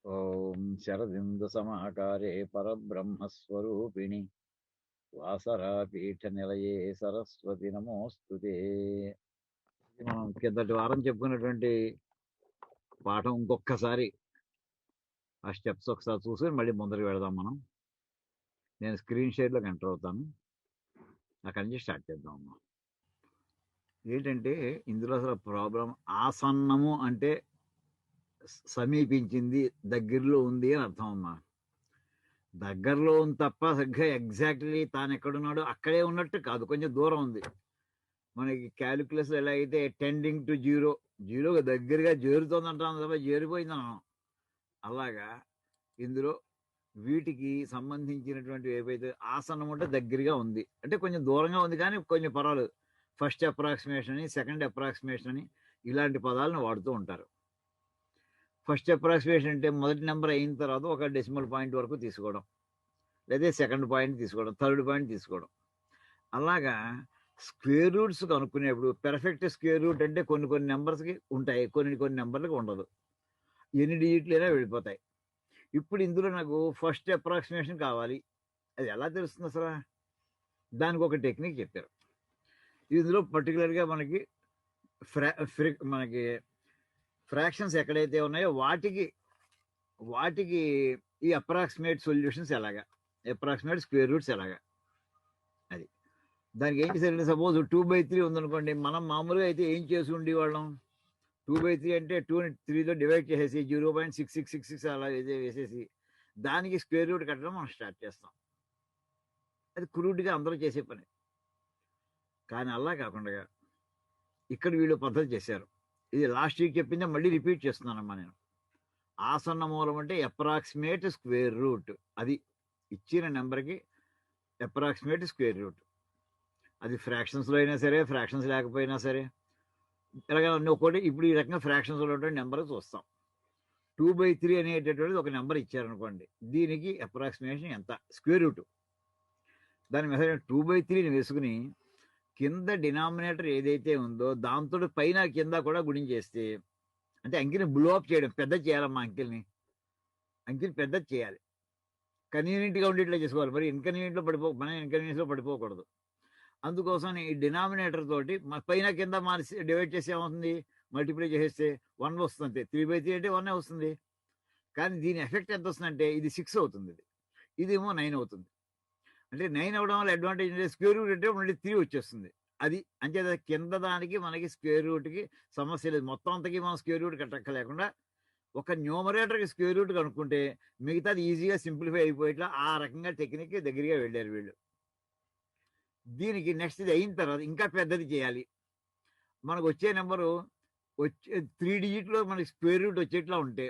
ఓం శరదిందుసమాకారే పరబ్రహ్మస్వరూపిణి వాసరాపీఠనిలయే సరస్వతి నమోస్తుతే. మనం కిందటి వారం చెప్పుకున్నటువంటి పాఠం ఇంకొకసారి ఆ స్టెప్స్ ఒకసారి చూసి మళ్ళీ ముందరికి వెళదాం. నేను స్క్రీన్ షేర్లోకి ఎంటర్ అవుతాను. అక్కడి నుంచి స్టార్ట్ చేద్దాం. ఏంటంటే ఇందులో అసలు ప్రాబ్లం ఆసన్నము అంటే సమీపించింది, దగ్గరలో ఉంది అని అర్థం అమ్మా. దగ్గరలో ఉంది తప్ప సరిగ్గా ఎగ్జాక్ట్లీ తాను ఎక్కడున్నాడో అక్కడే ఉన్నట్టు కాదు, కొంచెం దూరం ఉంది. మనకి క్యాలిక్యులస్ ఎలా అయితే టెండింగ్ టు జీరో, జీరోగా దగ్గరగా చేరుతోంది అంటాం తప్ప చేరిపోయింది అన్నాం. అలాగా ఇందులో వీటికి సంబంధించినటువంటి ఏవైతే ఆసనం ఉంటే దగ్గరగా ఉంది అంటే కొంచెం దూరంగా ఉంది, కానీ కొంచెం పర్వాలేదు. ఫస్ట్ అప్రాక్సిమేషన్ అని, సెకండ్ అప్రాక్సిమేషన్ అని ఇలాంటి పదాలను వాడుతూ ఉంటారు. ఫస్ట్ అప్రాక్సిమేషన్ అంటే మొదటి నెంబర్ అయిన తర్వాత ఒక డెసిమల్ పాయింట్ వరకు తీసుకోవడం, లేదా సెకండ్ పాయింట్ తీసుకోవడం, థర్డ్ పాయింట్ తీసుకోవడం. అలాగా స్క్వేర్ రూట్స్ కనుక్కునేప్పుడు పెర్ఫెక్ట్ స్క్వేర్ రూట్ అంటే కొన్ని కొన్ని నెంబర్స్కి ఉంటాయి, కొన్ని కొన్ని నెంబర్లకు ఉండదు. ఎన్ని డిజిట్లు అయినా వెళ్ళిపోతాయి. ఇప్పుడు ఇందులో నాకు ఫస్ట్ అప్రాక్సిమేషన్ కావాలి. అది ఎలా తెలుస్తుంది అసలు? దానికి ఒక టెక్నిక్ చెప్పారు. ఇందులో పర్టికులర్గా మనకి మనకి ఫ్రాక్షన్స్ ఎక్కడైతే ఉన్నాయో వాటికి ఈ అప్రాక్సిమేట్ సొల్యూషన్స్ ఎలాగా, అప్రాక్సిమేట్ స్క్వేర్ రూట్స్ ఎలాగా, అది దానికి ఏం చేశారంటే సపోజ్ 2/3 ఉందనుకోండి. మనం మామూలుగా అయితే ఏం చేసి ఉండేవాళ్ళం, 2/3 అంటే 2ని 3తో డివైడ్ చేసేసి 0.6666 అలా వేసేసి దానికి స్క్వేర్ రూట్ కట్టడం మనం స్టార్ట్ చేస్తాం. అది క్రూడ్గా అందరూ చేసే పని. కానీ అలా కాకుండా ఇక్కడ వీళ్ళు పద్ధతి చేశారు. ఇది లాస్ట్ వీక్ చెప్పిందే మళ్ళీ రిపీట్ చేస్తున్నానమ్మా నేను. ఆసన్న మూలం అంటే అప్రాక్సిమేట్ స్క్వేర్ రూట్, అది ఇచ్చిన నెంబర్కి అప్రాక్సిమేట్ స్క్వేర్ రూట్. అది ఫ్రాక్షన్స్లో అయినా సరే, ఫ్రాక్షన్స్ లేకపోయినా సరే. ఇలాగ ఒక్కోటి ఇప్పుడు ఈ రకంగా ఫ్రాక్షన్స్ ఉన్నటువంటి నెంబర్ చూస్తాం. 2/3 అనేటటువంటిది ఒక నెంబర్ ఇచ్చారనుకోండి, దీనికి అప్రాక్సిమేషన్ ఎంత, స్క్వేర్ రూట్. దాని మీద 2/3ని వేసుకుని కింద డినామినేటర్ ఏదైతే ఉందో దాంతో పైన కింద కూడా గుణించేస్తే, అంటే అంకెని బ్లో అప్ చేయడం, పెద్ద చేయాలమ్మా. అంకెని పెద్ద చేయాలి, కన్వీనియంట్గా ఉండేట్లా చేసుకోవాలి. మరి మన ఇన్కన్వీనియన్స్లో పడిపోకూడదు. అందుకోసం ఈ డినామినేటర్ తోటి పైన కింద మార్చి డివైడ్ చేసి ఏమవుతుంది, మల్టిప్లై చేసేస్తే 1 వస్తుంది అంతే. 3/3 అంటే 1 వస్తుంది. కానీ దీని ఎఫెక్ట్ ఎంత వస్తుందంటే ఇది 6 అవుతుంది, ఇదేమో 9 అవుతుంది. అంటే 9 అవడం వల్ల అడ్వాంటేజ్ అంటే స్క్వేర్ రూట్ అంటే మళ్ళీ 3 వచ్చేస్తుంది. అది అంచేత కింద దానికి మనకి స్క్వేర్ రూట్కి సమస్య లేదు. మొత్తం అంతకి మనం స్క్వేర్ రూట్ కట్టక్కలేకుండా ఒక న్యూమరేటర్కి స్క్వేర్ రూట్ కనుక్కుంటే మిగతాది ఈజీగా సింప్లిఫై అయిపోయేట్లా ఆ రకంగా టెక్నిక్ దగ్గరగా వెళ్ళారు వీళ్ళు. దీనికి నెక్స్ట్ ఇది అయిన తర్వాత ఇంకా పెద్దది చేయాలి. మనకు వచ్చే నెంబరు 3 డిజిట్లో మనకి స్క్వేర్ రూట్ వచ్చేట్లా ఉంటే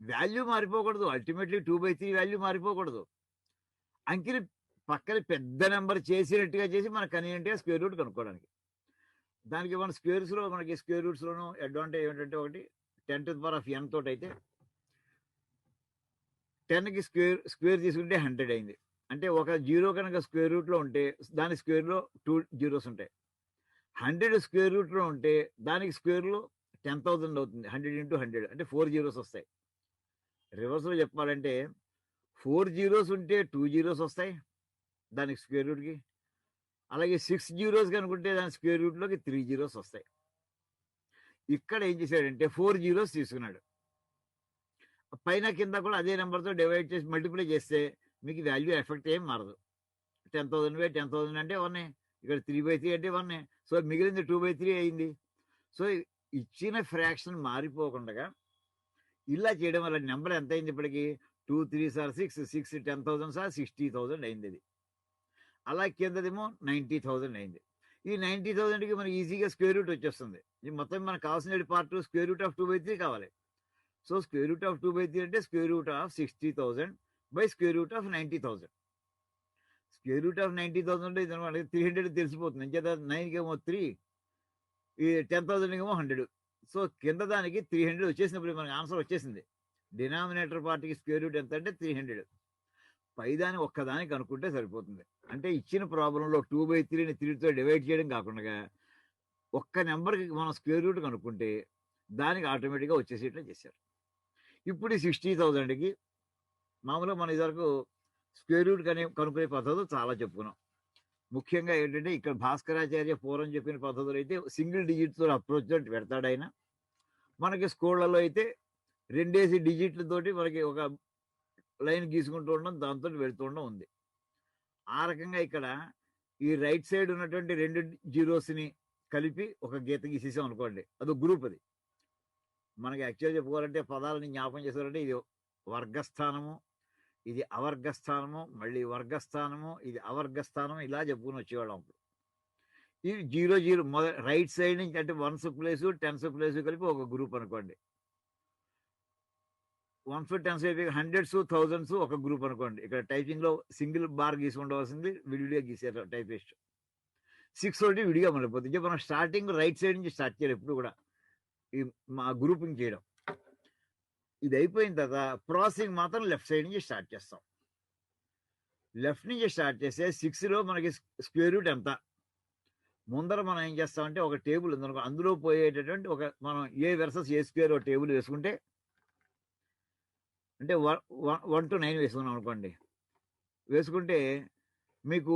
వాల్యూ మారిపోకూడదు. అల్టిమేట్లీ 2/3 వాల్యూ మారిపోకూడదు. అంకెని పక్కన పెద్ద నెంబర్ చేసినట్టుగా చేసి మనకు కన్వీనియంట్గా స్క్వేర్ రూట్ కనుక్కోవడానికి. దానికి మన మనకి స్క్వేర్ రూట్స్లోనూ అడ్వాంటేజ్ ఏంటంటే, ఒకటి 10⁻n తోటి అయితే 10కి స్క్వేర్ తీసుకుంటే 100 అయింది. అంటే ఒక జీరో కనుక స్క్వేర్ రూట్లో ఉంటే దాని స్క్వేర్లో 2 జీరోస్ ఉంటాయి. 100 స్క్వేర్ రూట్లో ఉంటే దానికి స్క్వేర్లో 10,000 అవుతుంది. 100 × 100 అంటే 4 జీరోస్ వస్తాయి. రివర్స్లో చెప్పాలంటే 4 జీరోస్ ఉంటే 2 జీరోస్ వస్తాయి దానికి స్క్వేర్ రూట్కి. అలాగే 6 జీరోస్ కనుకుంటే దాని స్క్వేర్ రూట్లోకి 3 జీరోస్ వస్తాయి. ఇక్కడ ఏం చేశాడంటే 4 జీరోస్ తీసుకున్నాడు. పైన కింద కూడా అదే నెంబర్తో డివైడ్ చేసి మల్టిప్లై చేస్తే మీకు వాల్యూ ఎఫెక్ట్ ఏం మారదు. 10,000/10,000 అంటే 1, ఇక్కడ 3/3 అంటే 1. సో మిగిలింది 2/3 అయింది. సో ఇచ్చిన ఫ్రాక్షన్ మారిపోకుండా ఇలా చేయడం వల్ల నెంబర్ ఎంత అయింది ఇప్పటికి? 2 3s are 6, 6 10,000s are 60,000 అయింది. ఇది అలా కిందదేమో 90,000 అయింది. ఈ 90,000కి మనకి ఈజీగా స్క్వేర్ రూట్ వచ్చేస్తుంది. ఇది మొత్తం మనకు కావాల్సిన పార్ట్ స్క్వేర్ రూట్ ఆఫ్ 2/3 కావాలి. సో స్క్వేర్ రూట్ ఆఫ్ 2/3 అంటే square root of 60,000 by square root of 90,000. Square root of 90,000 అంటే ఇది మనకి 300 తెలిసిపోతుంది. ఇంకేత 9కి ఏమో 3, ఈ 10,000 ఏమో 100. సో కింద దానికి 300 వచ్చేసినప్పుడు మనకి ఆన్సర్ వచ్చేసింది. డినామినేటర్ పార్టీకి స్క్వేర్ రూట్ ఎంత అంటే 300. పైదాన్ని ఒక్కదానికి అనుకుంటే సరిపోతుంది. అంటే ఇచ్చిన ప్రాబ్లంలో 2/3ని 3తో డివైడ్ చేయడం కాకుండా ఒక్క నెంబర్కి మనం స్క్వేర్ రూట్ కనుక్కుంటే దానికి ఆటోమేటిక్గా వచ్చేసేట్లా చేశారు. ఇప్పుడు 60,000కి మామూలుగా మనం ఇదివరకు స్క్వేర్ రూట్ కనుక్కునే పద్ధతులు చాలా చెప్పుకున్నాం. ముఖ్యంగా ఏంటంటే ఇక్కడ భాస్కరాచార్య పూర్వం చెప్పిన పద్ధతులు అయితే సింగిల్ డిజిట్తో అప్రోచ్ తోటి పెడతాడు ఆయన. మనకి స్కూళ్ళలో అయితే 2 డిజిట్లతోటి మనకి ఒక లైన్ గీసుకుంటూ ఉండడం, దాంతో వెళ్తూ ఉండడం ఉంది. ఆ రకంగా ఇక్కడ ఈ రైట్ సైడ్ ఉన్నటువంటి 2 జీరోస్ని కలిపి ఒక గీత గీసేసాం అనుకోండి, అదొక గ్రూప్. అది మనకి యాక్చువల్ చెప్పుకోవాలంటే పదాలని జ్ఞాపకం చేశారంటే ఇది వర్గస్థానము, ఇది అవర్గస్థానము, మళ్ళీ వర్గస్థానము, ఇది అవర్గస్థానము, ఇలా చెప్పుకుని వచ్చేవాళ్ళం అప్పుడు. ఈ 0 రైట్ సైడ్ నుంచి అంటే 1s ప్లేసు 10s ప్లేసు కలిపి ఒక గ్రూప్ అనుకోండి. 1s 10s అయిపోయి 100s 1000s ఒక గ్రూప్ అనుకోండి. ఇక్కడ టైపింగ్ లో సింగిల్ బార్ గీసి ఉండవలసింది విడివిడిగా గీసారు టైపిస్ట్. 6 ఒకటి విడిగా మనపోతుంది. మనం స్టార్టింగ్ రైట్ సైడ్ నుంచి స్టార్ట్ చేయాలి ఎప్పుడు కూడా ఈ మా గ్రూపింగ్ చేయడం. ఇది అయిపోయిన తర్వాత ప్రాసెసింగ్ మాత్రం లెఫ్ట్ సైడ్ నుంచి స్టార్ట్ చేస్తాం. లెఫ్ట్ నుంచి స్టార్ట్ చేస్తే 6లో మనకి స్క్వేర్ రూట్ ఎంత ముందర మనం ఏం చేస్తామంటే ఒక టేబుల్ ఉందనుకో, అందులో పోయేటటువంటి ఒక మనం ఏ వర్సెస్ ఏ స్క్వేర్ ఒక టేబుల్ వేసుకుంటే, అంటే 1 to 9 వేసుకున్నాం అనుకోండి. వేసుకుంటే మీకు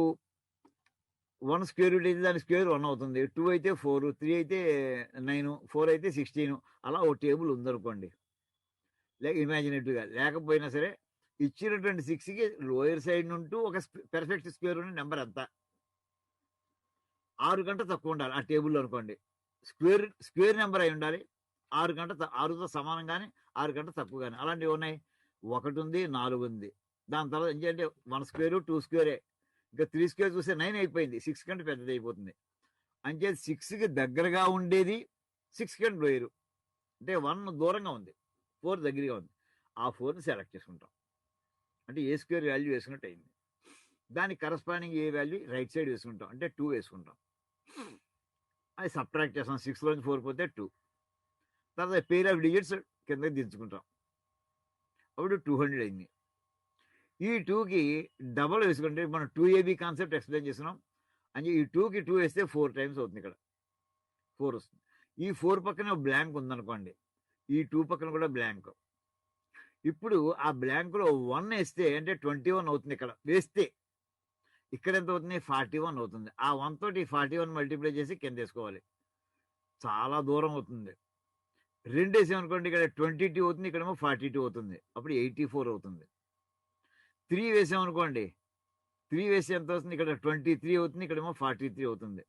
1 స్క్వేర్ రూట్ అయితే దాని స్క్వేర్ 1 అవుతుంది, 2 అయితే 4, 3 అయితే 9, 4 అయితే 16, అలా ఒక టేబుల్ ఉందనుకోండి. లేక ఇమాజినేటివ్గా లేకపోయినా సరే ఇచ్చినటువంటి 6కి లోయర్ సైడ్ నుండి ఒక పెర్ఫెక్ట్ స్క్వేర్ ఉన్న నెంబర్ ఎంత 6 కంటే తక్కువ ఉండాలి ఆ టేబుల్లో అనుకోండి. స్క్వేర్ నెంబర్ అయి ఉండాలి. 6తో సమానం కానీ 6 కంటే తక్కువ కానీ. అలాంటివి ఉన్నాయి. 1 ఉంది, 4 ఉంది. దాని తర్వాత ఏంటంటే 1 స్క్వేర్ 2 స్క్వేరే. ఇంకా 3 స్క్వేర్ చూస్తే 9 అయిపోయింది. 6 కంటే పెద్దది అయిపోతుంది. అంటే 6కి దగ్గరగా ఉండేది 6 కంటే లోయరు, అంటే 1 దూరంగా ఉంది, 4 దగ్గరగా ఉంది. ఆ 4ని సెలెక్ట్ చేసుకుంటాం. అంటే ఏ స్క్వేర్ వాల్యూ వేసుకున్నట్టు అయింది. దానికి కరస్పాండింగ్ ఏ వాల్యూ రైట్ సైడ్ వేసుకుంటాం, అంటే 2 వేసుకుంటాం. అది సబ్ట్రాక్ట్ చేస్తాం. 6లోంచి 4 పోతే 2. తర్వాత పేర్ ఆఫ్ డిజిట్స్ కిందకి దించుకుంటాం. అప్పుడు 200 అయింది. ఈ 2కి డబల్ వేసుకుంటే మనం 2AB కాన్సెప్ట్ ఎక్స్ప్లెయిన్ చేస్తున్నాం. అంటే ఈ 2కి 2 వేస్తే 4 టైమ్స్ అవుతుంది. ఇక్కడ 4 వస్తుంది. ఈ 4 పక్కన బ్లాంక్ ఉందనుకోండి, ఈ 2 పక్కన కూడా బ్లాంక్. ఇప్పుడు ఆ బ్లాంక్లో 1 వేస్తే అంటే 21 అవుతుంది. ఇక్కడ వేస్తే ఇక్కడ ఎంత అవుతుంది, 41 అవుతుంది. ఆ 1 తోటి 41 మల్టిప్లై చేసి కింద వేసుకోవాలి. చాలా దూరం అవుతుంది. 2 వేసామనుకోండి, ఇక్కడ 22 అవుతుంది, ఇక్కడేమో 42 అవుతుంది. అప్పుడు 84 అవుతుంది. 3 వేసామనుకోండి, 3 వేసి ఎంత అవుతుంది, ఇక్కడ 23 అవుతుంది, ఇక్కడేమో 43 అవుతుంది.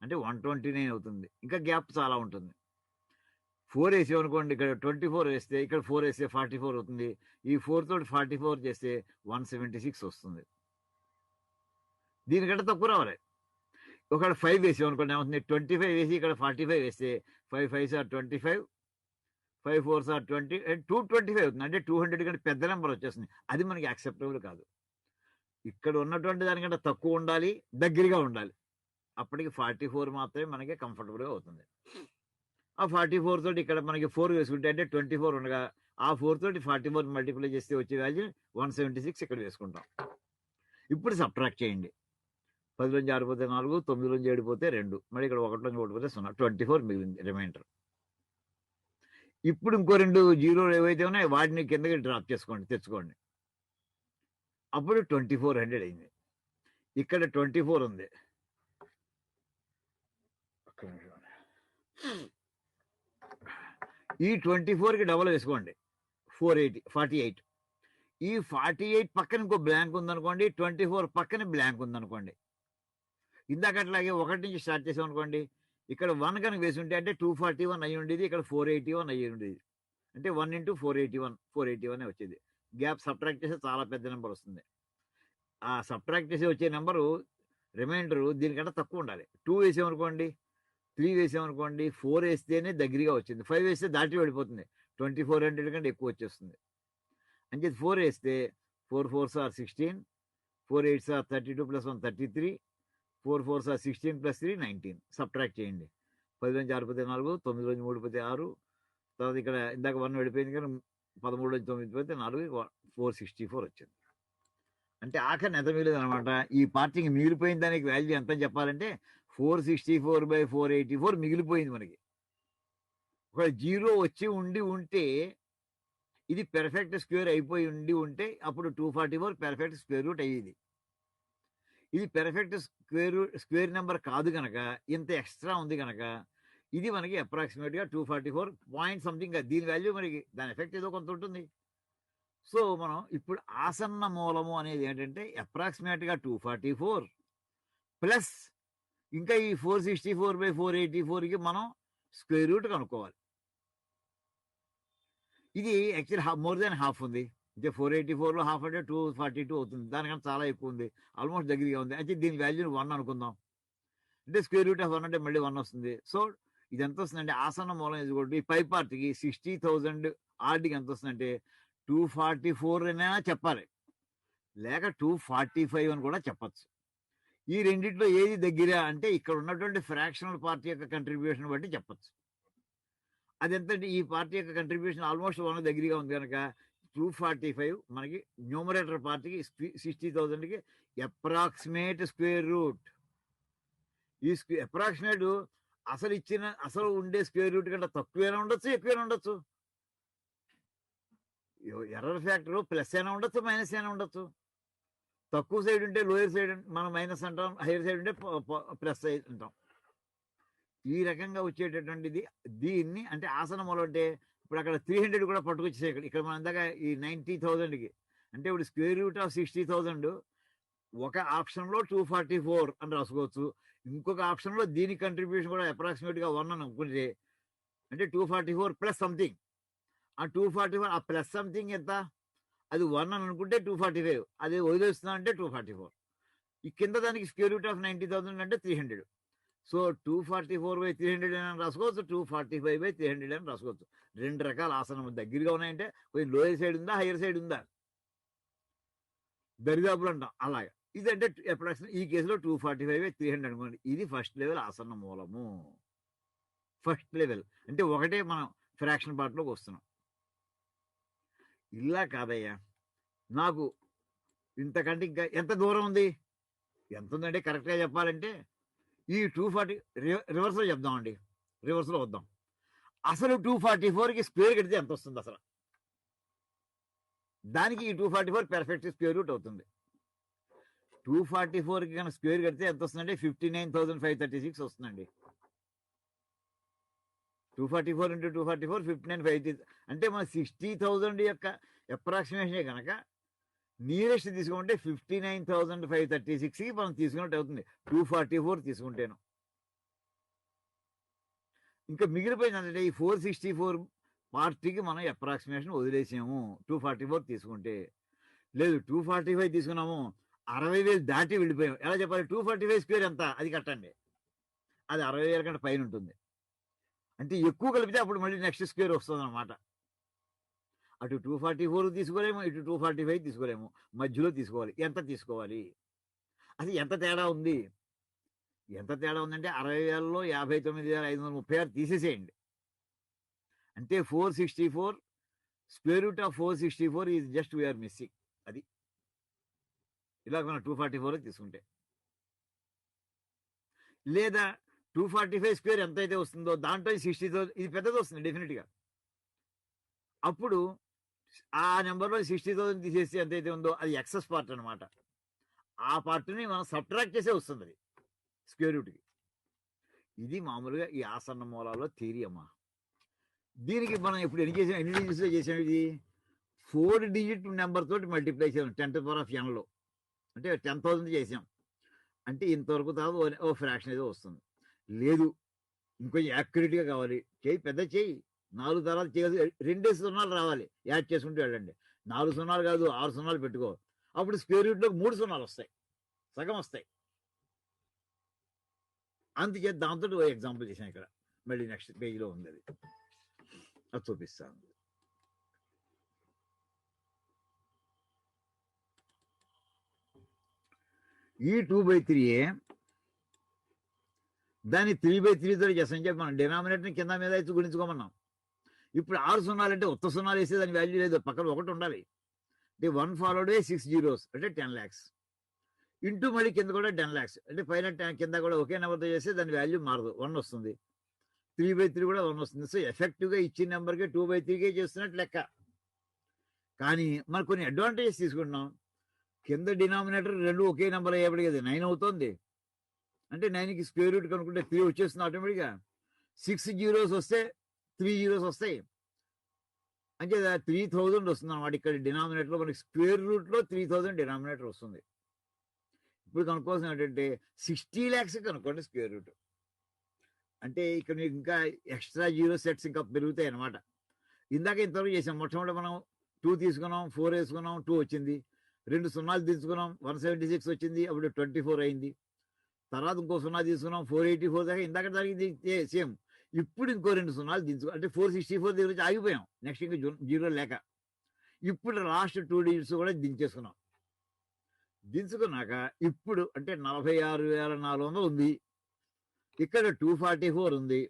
అంటే 129 అవుతుంది. ఇంకా గ్యాప్ చాలా ఉంటుంది. 4 వేసామనుకోండి, ఇక్కడ 24 వేస్తే ఇక్కడ 4 వేస్తే 44 అవుతుంది. ఈ 4 తోటి 44 చేస్తే 176 వస్తుంది. దీనికంటే తక్కువ రావాలి. ఒకవేళ 5 వేసామనుకోండి, ఏమవుతుంది, 25 వేసి ఇక్కడ 45 వేస్తే 5 5s are 25, 5 4s are 20, 225 అవుతుంది. అంటే 200 కంటే పెద్ద నెంబర్ వచ్చేస్తుంది. అది మనకి యాక్సెప్టబుల్ కాదు. ఇక్కడ ఉన్నటువంటి దానికంటే తక్కువ ఉండాలి, దగ్గరగా ఉండాలి. అప్పటికి 44 మాత్రమే మనకి కంఫర్టబుల్గా అవుతుంది. ఆ 44 తోటి ఇక్కడ మనకి 4 వేసుకుంటే అంటే 24 ఉండగా ఆ 4 తోటి 44 మల్టిప్లై చేస్తే వచ్చే వాల్యూ 176 ఇక్కడ వేసుకుంటాం. ఇప్పుడు సబ్ట్రాక్ట్ చేయండి. 10లోంచి 6 పోతే 4, 9లోంచి 7 పోతే 2, మళ్ళీ ఇక్కడ 1లోంచి 1 పోతే 0, 24 మిగిలింది రిమైండర్. ఇప్పుడు ఇంకో 2 జీరోలు ఏవైతే ఉన్నాయో వాటిని కిందకి డ్రాప్ చేసుకోండి, తెచ్చుకోండి. అప్పుడు 2400 అయింది. ఇక్కడ 24 ఉంది. ఈ 24కి డబల్ వేసుకోండి, 48. ఈ 48 పక్కన ఇంకో బ్లాంక్ ఉందనుకోండి, 24 పక్కన బ్లాంక్ ఉందనుకోండి. ఇందాక అట్లాగే 1 నుంచి స్టార్ట్ చేసాం అనుకోండి, ఇక్కడ 1 కనుక వేసుంటే అంటే 241 అయ్యి ఉండేది, ఇక్కడ 481 అయ్యి ఉండేది. అంటే 1 into 481 వచ్చేది. గ్యాప్ సబ్ట్రాక్ట్ చేస్తే చాలా పెద్ద నెంబర్ వస్తుంది. ఆ సబ్ట్రాక్ట్ చేసి వచ్చే నెంబరు రిమైండరు దీనికంటే తక్కువ ఉండాలి. 2 వేసామనుకోండి, 3 వేసామనుకోండి, 4 వేస్తేనే దగ్గరగా వచ్చింది. 5 వేస్తే దాటి వెళ్ళిపోతుంది, 2400 కంటే ఎక్కువ వచ్చేస్తుంది. అని చెప్పి 4 వేస్తే 4 4s are 16, 4 8s are 32 plus 1 33, 4 4s are 16 plus 3 19. Subtract చేయండి. 10లోంచి 6 పోతే 4, 9లోంచి 3 పోతే 6, తర్వాత ఇక్కడ ఇందాక 1 వెళ్ళిపోయింది కానీ 13లోంచి 9 పోతే 4, 464 వచ్చింది. అంటే ఆఖరి ఎంత మిగిలింది అనమాట. ఈ పార్టీకి మిగిలిపోయిన దానికి వాల్యూ ఎంత చెప్పాలంటే 464/484 మిగిలిపోయింది మనకి. ఒక 0 వచ్చి ఉంటే ఇది పెర్ఫెక్ట్ స్క్వేర్ అయిపోయి ఉంటే అప్పుడు 244 పెర్ఫెక్ట్ స్క్వేర్ రూట్ అయ్యేది. ఇది పెర్ఫెక్ట్ స్క్వేర్ నెంబర్ కాదు కనుక, ఇంత ఎక్స్ట్రా ఉంది కనుక ఇది మనకి అప్రాక్సిమేట్గా 244 పాయింట్ సంథింగ్. దీని వాల్యూ మనకి దాని ఎఫెక్ట్ ఏదో కొంత ఉంటుంది. సో మనం ఇప్పుడు ఆసన్న మూలము అనేది ఏంటంటే అప్రాక్సిమేట్గా 244 ప్లస్ ఇంకా ఈ 464/484కి మనం స్క్వేర్ రూట్ కనుక్కోవాలి. ఇది యాక్చువల్ మోర్ దాన్ హాఫ్ ఉంది. అంటే 484లో హాఫ్ అంటే 242 అవుతుంది. దానికన్నా చాలా ఎక్కువ ఉంది, ఆల్మోస్ట్ దగ్గరగా ఉంది. అయితే దీని వాల్యూని 1 అనుకుందాం. అంటే స్క్వేర్ రూట్ ఆఫ్ 1 అంటే మళ్ళీ 1 వస్తుంది. సో ఇది ఎంత వస్తుందంటే ఆసన్న మూలం ఇది కూడా ఈ పై పార్ట్కి 60,000 ఆర్డీకి ఎంత వస్తుందంటే 244 అయినా చెప్పాలి, లేక 245 అని కూడా చెప్పచ్చు. ఈ రెండిట్లో ఏది దగ్గర అంటే ఇక్కడ ఉన్నటువంటి ఫ్రాక్షనల్ పార్టీ యొక్క కంట్రిబ్యూషన్ బట్టి చెప్పచ్చు. అది ఎంతంటే ఈ పార్టీ యొక్క కంట్రిబ్యూషన్ ఆల్మోస్ట్ 1 దగ్గరగా ఉంది కనుక 245 మనకి న్యూమరేటర్ పార్టీకి 60,000కి అప్రాక్సిమేట్ స్క్వేర్ రూట్. ఈ అప్రాక్సిమేట్ అసలు ఉండే స్క్వేర్ రూట్ కంటే తక్కువైనా ఉండొచ్చు, ఎక్కువైనా ఉండొచ్చు. ఎర్రర్ ఫ్యాక్టర్ ప్లస్ అయినా ఉండొచ్చు, మైనస్ అయినా ఉండొచ్చు. తక్కువ సైడ్ ఉంటే లోయర్ సైడ్ మనం మైనస్ అంటాం, హైయర్ సైడ్ ఉంటే ప్లస్ అంటాం. ఈ రకంగా వచ్చేటటువంటిది దీన్ని అంటే ఆసన మూలం అంటే ఇప్పుడు అక్కడ 300 కూడా పట్టుకొచ్చేసాయి. ఇక్కడ మన ఇందాక ఈ 90,000కి అంటే ఇప్పుడు స్క్వేర్ రూట్ ఆఫ్ 60,000 ఒక ఆప్షన్లో 244 అని రాసుకోవచ్చు. ఇంకొక ఆప్షన్లో దీని కంట్రిబ్యూషన్ కూడా అప్రాక్సిమేట్గా 1 అని అనుకుంటే అంటే 244 ప్లస్ సంథింగ్. ఆ 244 ఆ ప్లస్ సంథింగ్ ఎంత, అది 1 అని అనుకుంటే 245, అది వదిలేస్తున్నా అంటే 244. ఈ కింద దానికి స్క్వేర్ రూట్ ఆఫ్ 90,000 అంటే 300. సో 244/300 అని రాసుకోవచ్చు, 245/300 అని రాసుకోవచ్చు. రెండు రకాల ఆసనం దగ్గరగా ఉన్నాయంటే కొంచెం లోయర్ సైడ్ ఉందా, హైయర్ సైడ్ ఉందా, దరిదాపులు అంటాం అలాగా. ఇదంటే అప్రాక్సిమేట్ ఈ కేసులో 245/300 అనుకోండి. ఇది ఫస్ట్ లెవెల్ ఆసన్న మూలము. ఫస్ట్ లెవెల్ అంటే ఒకటే మనం ఫ్రాక్షన్ పార్ట్లోకి వస్తున్నాం. ఇలా కాదయ్యా, నాకు ఇంతకంటే ఇంకా ఎంత దూరం ఉంది, ఎంత ఉందంటే కరెక్ట్గా చెప్పాలంటే ఈ 240 రివర్స్లో చెప్దామండి. రివర్స్లో వద్దాం. అసలు 244కి స్క్వేర్ కడితే ఎంత వస్తుంది అసలు, దానికి ఈ 244 పెర్ఫెక్ట్ స్క్వేర్ రూట్ అవుతుంది. 244కి కనుక స్క్వేర్ కడితే ఎంత వస్తుందంటే 59,536 వస్తుందండి. 244 × 244 59,536 అంటే మన 60,000 యొక్క అప్రాక్సిమేషన్ కనుక నియరెస్ట్ తీసుకుంటే 59,536కి మనం తీసుకున్నట్టు అవుతుంది 244 తీసుకుంటేను. ఇంకా మిగిలిపోయింది అంటే ఈ 464 పార్టీకి మనం అప్రాక్సిమేషన్ వదిలేసాము 244 తీసుకుంటే. లేదు 245 తీసుకున్నాము, 60,000 దాటి వెళ్ళిపోయాం. ఎలా చెప్పాలి, 245 స్క్వేర్ ఎంత అది కట్టండి, అది 60,000 కంటే పైన ఉంటుంది. అంటే ఎక్కువ కలిపితే అప్పుడు మళ్ళీ నెక్స్ట్ స్క్వేర్ వస్తుంది అనమాట. అటు 244 తీసుకోలేము, ఇటు 245 తీసుకోలేము, మధ్యలో తీసుకోవాలి. ఎంత తీసుకోవాలి, అది ఎంత తేడా ఉంది, ఎంత తేడా ఉందంటే 60,000లో 59,536 తీసేసేయండి. అంటే 464 square root of 464 is just we are missing. అది ఇలా మనం 244 తీసుకుంటే. లేదా 245 స్క్వేర్ ఎంత అయితే వస్తుందో దాంట్లో 60,000 ఇది పెద్దది వస్తుంది డెఫినెట్గా. అప్పుడు ఆ నెంబర్లో 60,000 తీసేసి ఎంతైతే ఉందో అది ఎక్సెస్ పార్ట్ అనమాట. ఆ పార్ట్ని మనం సబ్ట్రాక్ట్ చేసే వస్తుంది అది స్క్వేర్ రూట్కి. ఇది మామూలుగా ఈ ఆసన్న మూలాల్లో థియరీ అమ్మా. దీనికి మనం ఇప్పుడు ఎన్ని డిజిట్స్లో చేసాం, ఇది 4 డిజిట్ నెంబర్ తోటి మల్టిప్లై చేసాం 10⁻n అంటే 10,000 చేసాం. అంటే ఇంతవరకు తర్వాత ఓ ఫ్రాక్షన్ ఏదో వస్తుంది. లేదు ఇంకొంచెం యాక్యురేట్గా కావాలి, చేయి పెద్ద చేయి, 4 తరాలు చేయాలి, 2 సున్నాలు రావాలి, యాడ్ చేసుకుంటూ వెళ్ళండి. 4 సున్నాలు కాదు 6 సున్నాలు పెట్టుకో, అప్పుడు స్క్వేర్ రూట్లో 3 సున్నాలు వస్తాయి, సగం వస్తాయి. అందుకే దాంతో ఓ ఎగ్జాంపుల్ చేశాను ఇక్కడ, మళ్ళీ నెక్స్ట్ పేజీలో ఉంది అది చూపిస్తాను. ఈ 2/3 దాన్ని 3/3తో చేస్తాం చెప్పి మనం డినామినేటర్ని కింద మీద అయితే గుణించుకోమన్నాం. ఇప్పుడు 6 సున్నాలు అంటే ఉత్త సున్నాలు వేస్తే దాని వాల్యూ లేదు, పక్కన ఒకటి ఉండాలి. అంటే 1 ఫాలోడ్ బై 6 zeros అంటే 10 lakhs ఇంటూ మళ్ళీ కింద కూడా 10 lakhs అంటే పైన కింద కూడా ఒకే నెంబర్తో చేస్తే దాని వాల్యూ మారదు, 1 వస్తుంది. 3/3 కూడా 1 వస్తుంది. సో ఎఫెక్టివ్గా ఇచ్చిన నెంబర్కి 2/3కే చేస్తున్నట్టు లెక్క. కానీ మనం కొన్ని అడ్వాంటేజెస్ తీసుకుంటున్నాం. కింద డినామినేటర్ రెండు ఒకే నెంబర్ అయ్యేప్పటికి అది 9 అవుతుంది. అంటే 9కి స్క్వేర్ రూట్ కనుక్కుంటే 3 వచ్చేస్తుంది ఆటోమేటిక్గా. 6 జీరోస్ వస్తే 3 జీరోస్ వస్తాయి. అంటే 3000 వస్తుంది అనమాట. ఇక్కడ డినామినేటర్లో మనకి స్క్వేర్ రూట్లో 3000 డినామినేటర్ వస్తుంది. ఇప్పుడు కనుక్కోవాల్సిన ఏంటంటే 60 lakhs కనుక్కోండి స్క్వేర్ రూట్. అంటే ఇక్కడ మీకు ఇంకా ఎక్స్ట్రా జీరో సెట్స్ ఇంకా పెరుగుతాయి అనమాట. ఇందాక ఇంతవరకు చేసాం. మొట్టమొదటి మనం 2 తీసుకున్నాం, 4 వేసుకున్నాం, 2 వచ్చింది. 2 సున్నాలు తీసుకున్నాం, 176 వచ్చింది, అప్పుడు 24 అయింది. తర్వాత ఇంకో 0 తీసుకున్నాం, 484 దాకా. ఇందాక దానికి సేమ్. ఇప్పుడు ఇంకో 2 సున్నాలు దించుకో, అంటే 464 దగ్గర నుంచి ఆగిపోయాం. నెక్స్ట్ ఇంకా జీరో లేక ఇప్పుడు లాస్ట్ 2 డిజిట్స్ కూడా దించేసుకున్నాం. దించుకున్నాక ఇప్పుడు అంటే 46,400 ఉంది. ఇక్కడ 244 ఉంది.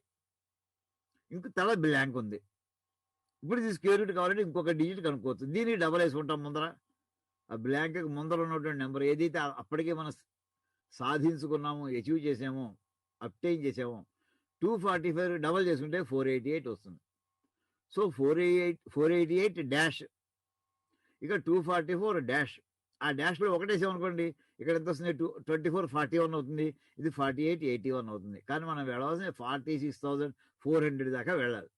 ఇంక తర్వాత బ్లాంక్ ఉంది. ఇప్పుడు ఇది స్క్వేర్ రూట్ కావాలంటే ఇంకొక డిజిట్ కనుక్కోవచ్చు. దీనికి డబల్ వేసుకుంటాం ముందర. ఆ బ్లాంక్ ముందర ఉన్నటువంటి నెంబర్ ఏదైతే అప్పటికే మనం సాధించుకున్నామో, అచీవ్ చేసామో, అప్టైన్ చేసామో, 245 డబల్ చేసుకుంటే 488 వస్తుంది. సో 488 డాష్, ఇక్కడ 244 డాష్. ఆ డాష్లో ఒకటేసామనుకోండి, ఇక్కడ ఎంత వస్తుంది? 2441 అవుతుంది. ఇది 4881 అవుతుంది. కానీ మనం వెళ్ళాల్సిన 46,400 దాకా వెళ్ళాలి.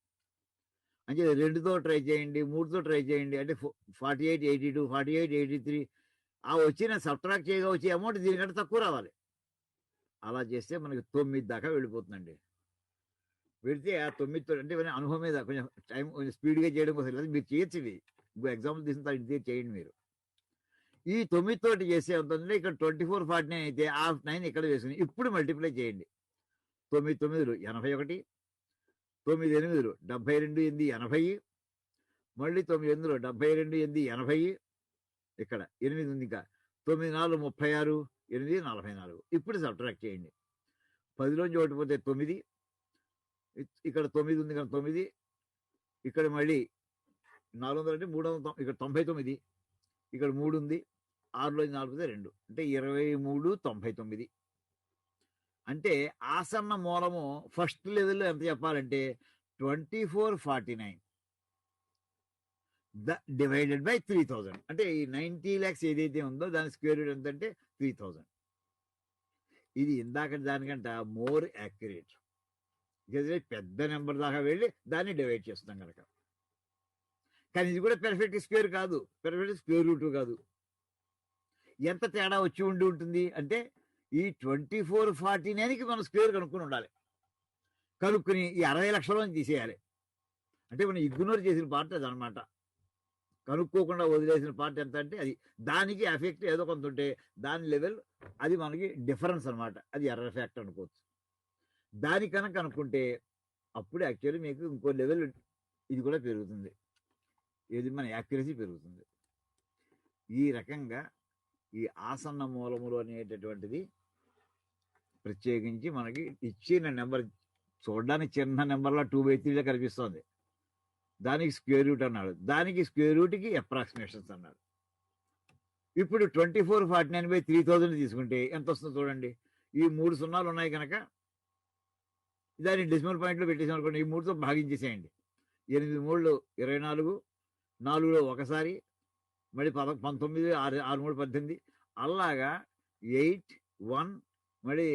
అంటే 2తో ట్రై చేయండి, 3తో ట్రై చేయండి. అంటే 4882, 4883 ఆ వచ్చిన సబ్ట్రాక్ట్ చేయగా వచ్చే అమౌంట్ దీనికంటే తక్కువ రావాలి. అలా చేస్తే మనకి 9 దాకా వెళ్ళిపోతుందండి. వెళితే ఆ 9తో అంటే అనుభవం మీద కొంచెం టైం కొంచెం స్పీడ్గా చేయడం కోసం లేదు, మీరు చేయొచ్చు. ఇది ఇంకో ఎగ్జాంపుల్ తీసుకున్న ఇంటి చేయండి మీరు. ఈ 9 తోటి చేసే ఉంటుంది. ఇక్కడ 2449 అయితే ఆ 9 ఇక్కడ వేసుకుని ఇప్పుడు మల్టిప్లై చేయండి. 9 9 81, 9 8 72 8 80, మళ్ళీ 9 8 72 8 80, ఇక్కడ 8 ఉంది. ఇంకా 9 4 36, 8 44. ఇప్పుడు సబ్ట్రాక్ట్ చేయండి. 10లోంచి ఒకటి పోతే 9, ఇక్కడ 9 ఉంది కదా 9, ఇక్కడ మళ్ళీ 400 అంటే 300, ఇక్కడ 99, ఇక్కడ 3 ఉంది, 6లోంచి 4 పోతే 2 అంటే 2399. అంటే ఆసన్న మూలము ఫస్ట్ లెవెల్లో ఎంత చెప్పాలంటే 2449 డివైడెడ్ బై 3000. అంటే ఈ 90 lakhs ఏదైతే ఉందో దాని స్క్వేర్ రూట్ ఎంత అంటే 3000. ఇది ఇందాక దానికంట మోర్ యాక్యురేట్. పెద్ద నెంబర్ దాకా వెళ్ళి దాన్ని డివైడ్ చేస్తాం కనుక. కానీ ఇది కూడా పెర్ఫెక్ట్ స్క్వేర్ కాదు, పెర్ఫెక్ట్ స్క్వేర్ రూట్ కాదు. ఎంత తేడా వచ్చి ఉండి ఉంటుంది అంటే ఈ 2449కి మనం స్క్వేర్ కనుక్కుని ఉండాలి. కనుక్కుని ఈ 60 లక్షలను తీసేయాలి. అంటే మనం ఇగ్నోర్ చేసిన పార్ట్ అది అనమాట. కనుక్కోకుండా వదిలేసిన పార్ట్ ఎంత అంటే అది దానికి ఎఫెక్ట్ ఏదో కొంత ఉంటే దాని లెవెల్ అది మనకి డిఫరెన్స్ అనమాట. అది ఎర్రర్ ఫ్యాక్టర్ అనుకోవచ్చు. దానికన్నా కనుక్కుంటే అప్పుడు యాక్చువల్లీ మీకు ఇంకో లెవెల్ ఇది కూడా పెరుగుతుంది. ఏది మన యాక్యురసీ పెరుగుతుంది. ఈ రకంగా ఈ ఆసన్న మూలములు అనేటటువంటిది ప్రత్యేకించి మనకి ఇచ్చిన నెంబర్ చూడడానికి చిన్న నెంబర్లో 2/3 కనిపిస్తుంది. దానికి స్క్వేర్ రూట్ అన్నాడు, దానికి స్క్వేర్ రూట్కి అప్రాక్సిమేషన్స్ అన్నాడు. ఇప్పుడు 2449/3000 తీసుకుంటే ఎంత వస్తుందో చూడండి. ఈ 3 సున్నాలు ఉన్నాయి కనుక దాన్ని డెసిమల్ పాయింట్లో పెట్టేసాం అనుకోండి. ఈ 3తో భాగించేసేయండి. 8 3 24, 4లో ఒకసారి, మళ్ళీ 19, 6 3 18, అలాగా 8 1 మళ్ళీ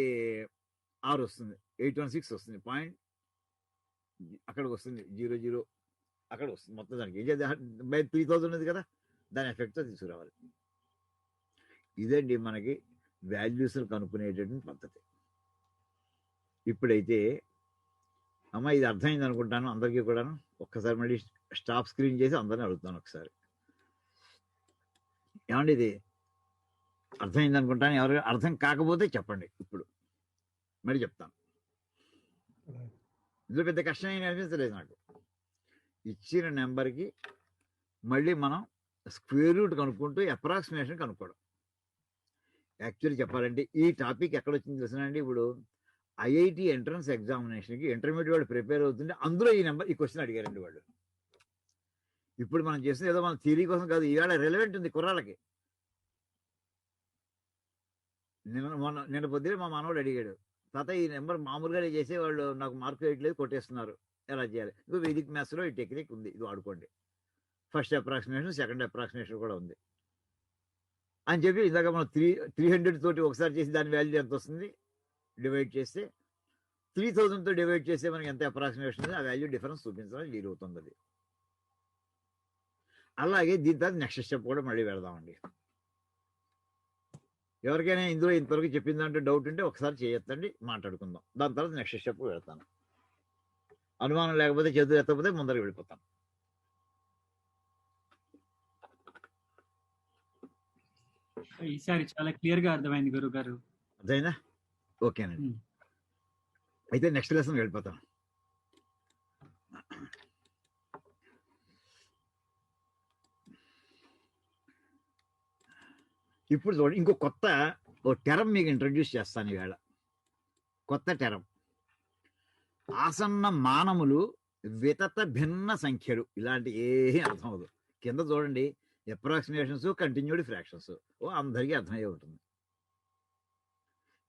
6 వస్తుంది, 816 వస్తుంది. పాయింట్ అక్కడికి వస్తుంది, 00 అక్కడ వస్తుంది. మొత్తం దానికి ఏం చేద్దాం, 3000 ఉంది కదా, దాని ఎఫెక్ట్తో తీసుకురావాలి. ఇదండి మనకి వాల్యూస్ కనుక్కునేటటువంటి పద్ధతి. ఇప్పుడైతే అమ్మ ఇది అర్థమైంది అనుకుంటాను అందరికీ కూడాను. ఒక్కసారి మళ్ళీ స్టాప్ స్క్రీన్ చేసి అందరిని అడుగుతాను ఒకసారి. ఏమండి ఇది అర్థమైంది అనుకుంటాను. ఎవరు అర్థం కాకపోతే చెప్పండి, ఇప్పుడు మరి చెప్తాను. ఇందులో పెద్ద కష్టమైన అనిపించలేదు నాకు. ఇచ్చిన నెంబర్కి మళ్ళీ మనం స్క్వేర్ రూట్ కనుక్కుంటూ అప్రాక్సిమేషన్ కనుక్కోవడం. యాక్చువల్లీ చెప్పాలంటే ఈ టాపిక్ ఎక్కడ వచ్చింది తెలుసునండి. ఇప్పుడు ఐఐటి ఎంట్రన్స్ ఎగ్జామినేషన్కి ఇంటర్మీడియట్ వాళ్ళు ప్రిపేర్ అవుతుంటే అందులో ఈ క్వశ్చన్ అడిగారండి వాళ్ళు. ఇప్పుడు మనం చేసిన ఏదో మన థియరీ కోసం కాదు, ఈవేళ రెలవెంట్ ఉంది కుర్రాళ్ళకి. నిన్న పొద్దునే మా మనవాడు అడిగాడు, తాత ఈ నెంబర్ మామూలుగానే చేసే వాళ్ళు నాకు మార్క్ వేయట్లేదు, కొట్టేస్తున్నారు, ఎలా చేయాలి? ఇంకో వేదిక మ్యాథ్స్లో ఈ టెక్నిక్ ఉంది, ఇది వాడుకోండి. ఫస్ట్ అప్రాక్సిమేషన్, సెకండ్ అప్రాక్సిమేషన్ కూడా ఉంది అని చెప్పి ఇందాక మనం 300 తోటి ఒకసారి చేసి దాని వాల్యూ ఎంత వస్తుంది డివైడ్ చేస్తే 3000తో డివైడ్ చేస్తే మనకి ఎంత అప్రాక్సిమేషన్ ఉంది ఆ వాల్యూ డిఫరెన్స్ చూపించడానికి వీలవుతుంది అది. అలాగే దీని తర్వాత నెక్స్ట్ స్టెప్ కూడా మళ్ళీ వెళదామండి. ఎవరికైనా ఇందులో ఇంతవరకు చెప్పిన దాంట్లో డౌట్ ఉంటే ఒకసారి చేయొద్దండి, మాట్లాడుకుందాం. దాని తర్వాత నెక్స్ట్ స్టెప్ వెళ్తాను. అనుమానం లేకపోతే చేతులు ఎత్తకపోతే ముందరకు వెళ్ళిపోతాను. ఈసారి చాలా క్లియర్ గా అర్థమైంది గురువు గారు. అర్థమైందా? ఓకేనండి. అయితే నెక్స్ట్ లెసన్ వెళ్ళిపోతాం. ఇప్పుడు చూడండి, ఇంకో కొత్త టెరం మీకు ఇంట్రడ్యూస్ చేస్తాను ఈవేళ. కొత్త టెరం, ఆసన్న మానములు వితత భిన్న సంఖ్యలు. ఇలాంటి ఏమీ అర్థం అవ్వదు. కింద చూడండి, అప్రాక్సిమేషన్స్, కంటిన్యూడ్ ఫ్రాక్షన్స్. అందరికీ అర్థమయ్యే ఉంటుంది.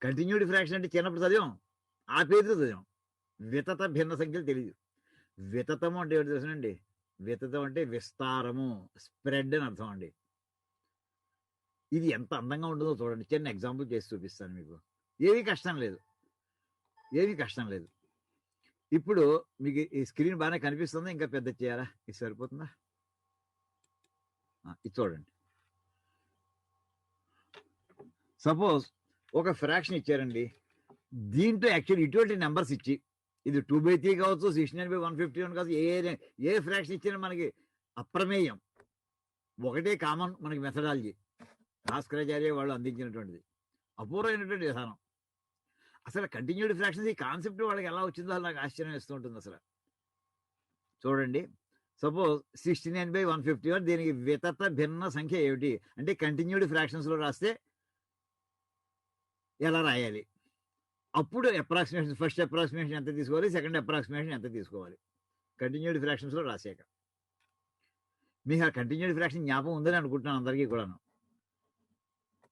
కంటిన్యూడ్ ఫ్రాక్షన్ అంటే చిన్నప్పుడు చదివాం, ఆ పేరుతో చదివాం. వితత భిన్న సంఖ్యలు తెలియదు. వితతము అంటే ఏంటి తెలుసునండి? వితతం అంటే విస్తారము, స్ప్రెడ్ అని అర్థం అండి. ఇది ఎంత అందంగా ఉంటుందో చూడండి. చిన్న ఎగ్జాంపుల్ చేసి చూపిస్తాను మీకు. ఏమీ కష్టం లేదు, ఏమీ కష్టం లేదు. ఇప్పుడు మీకు ఈ స్క్రీన్ బాగానే కనిపిస్తుందా? ఇంకా పెద్ద చేయాలా? ఇది సరిపోతుందా? ఇది చూడండి. సపోజ్ ఒక ఫ్రాక్షన్ ఇచ్చారండి. దీంట్లో యాక్చువల్లీ ఇటువంటి నెంబర్స్ ఇచ్చి, ఇది 2/3 కావచ్చు, 69/151 కావచ్చు, ఏ ఫ్రాక్షన్ ఇచ్చినా మనకి అప్రమేయం. ఒకటే కామన్ మనకి మెథడాలజీ, భాస్కరాచార్య వాళ్ళు అందించినటువంటిది అపూర్వమైనటువంటి విధానం. అసలు కంటిన్యూడ్ ఫ్రాక్షన్స్ ఈ కాన్సెప్ట్ వాళ్ళకి ఎలా వచ్చిందో నాకు ఆశ్చర్యం వేస్తూ ఉంటుంది. అసలు చూడండి, సపోజ్ 69/151, దీనికి వితత భిన్న సంఖ్య ఏమిటి అంటే కంటిన్యూడ్ ఫ్రాక్షన్స్లో రాస్తే ఎలా రాయాలి? అప్పుడు అప్రాక్సిమేషన్, ఫస్ట్ అప్రాక్సిమేషన్ ఎంత తీసుకోవాలి, సెకండ్ అప్రాక్సిమేషన్ ఎంత తీసుకోవాలి కంటిన్యూడ్ ఫ్రాక్షన్స్లో రాసాక. మీకు ఆ కంటిన్యూడ్ ఫ్రాక్షన్ జ్ఞాపకం ఉందని అనుకుంటున్నాను అందరికీ కూడాను.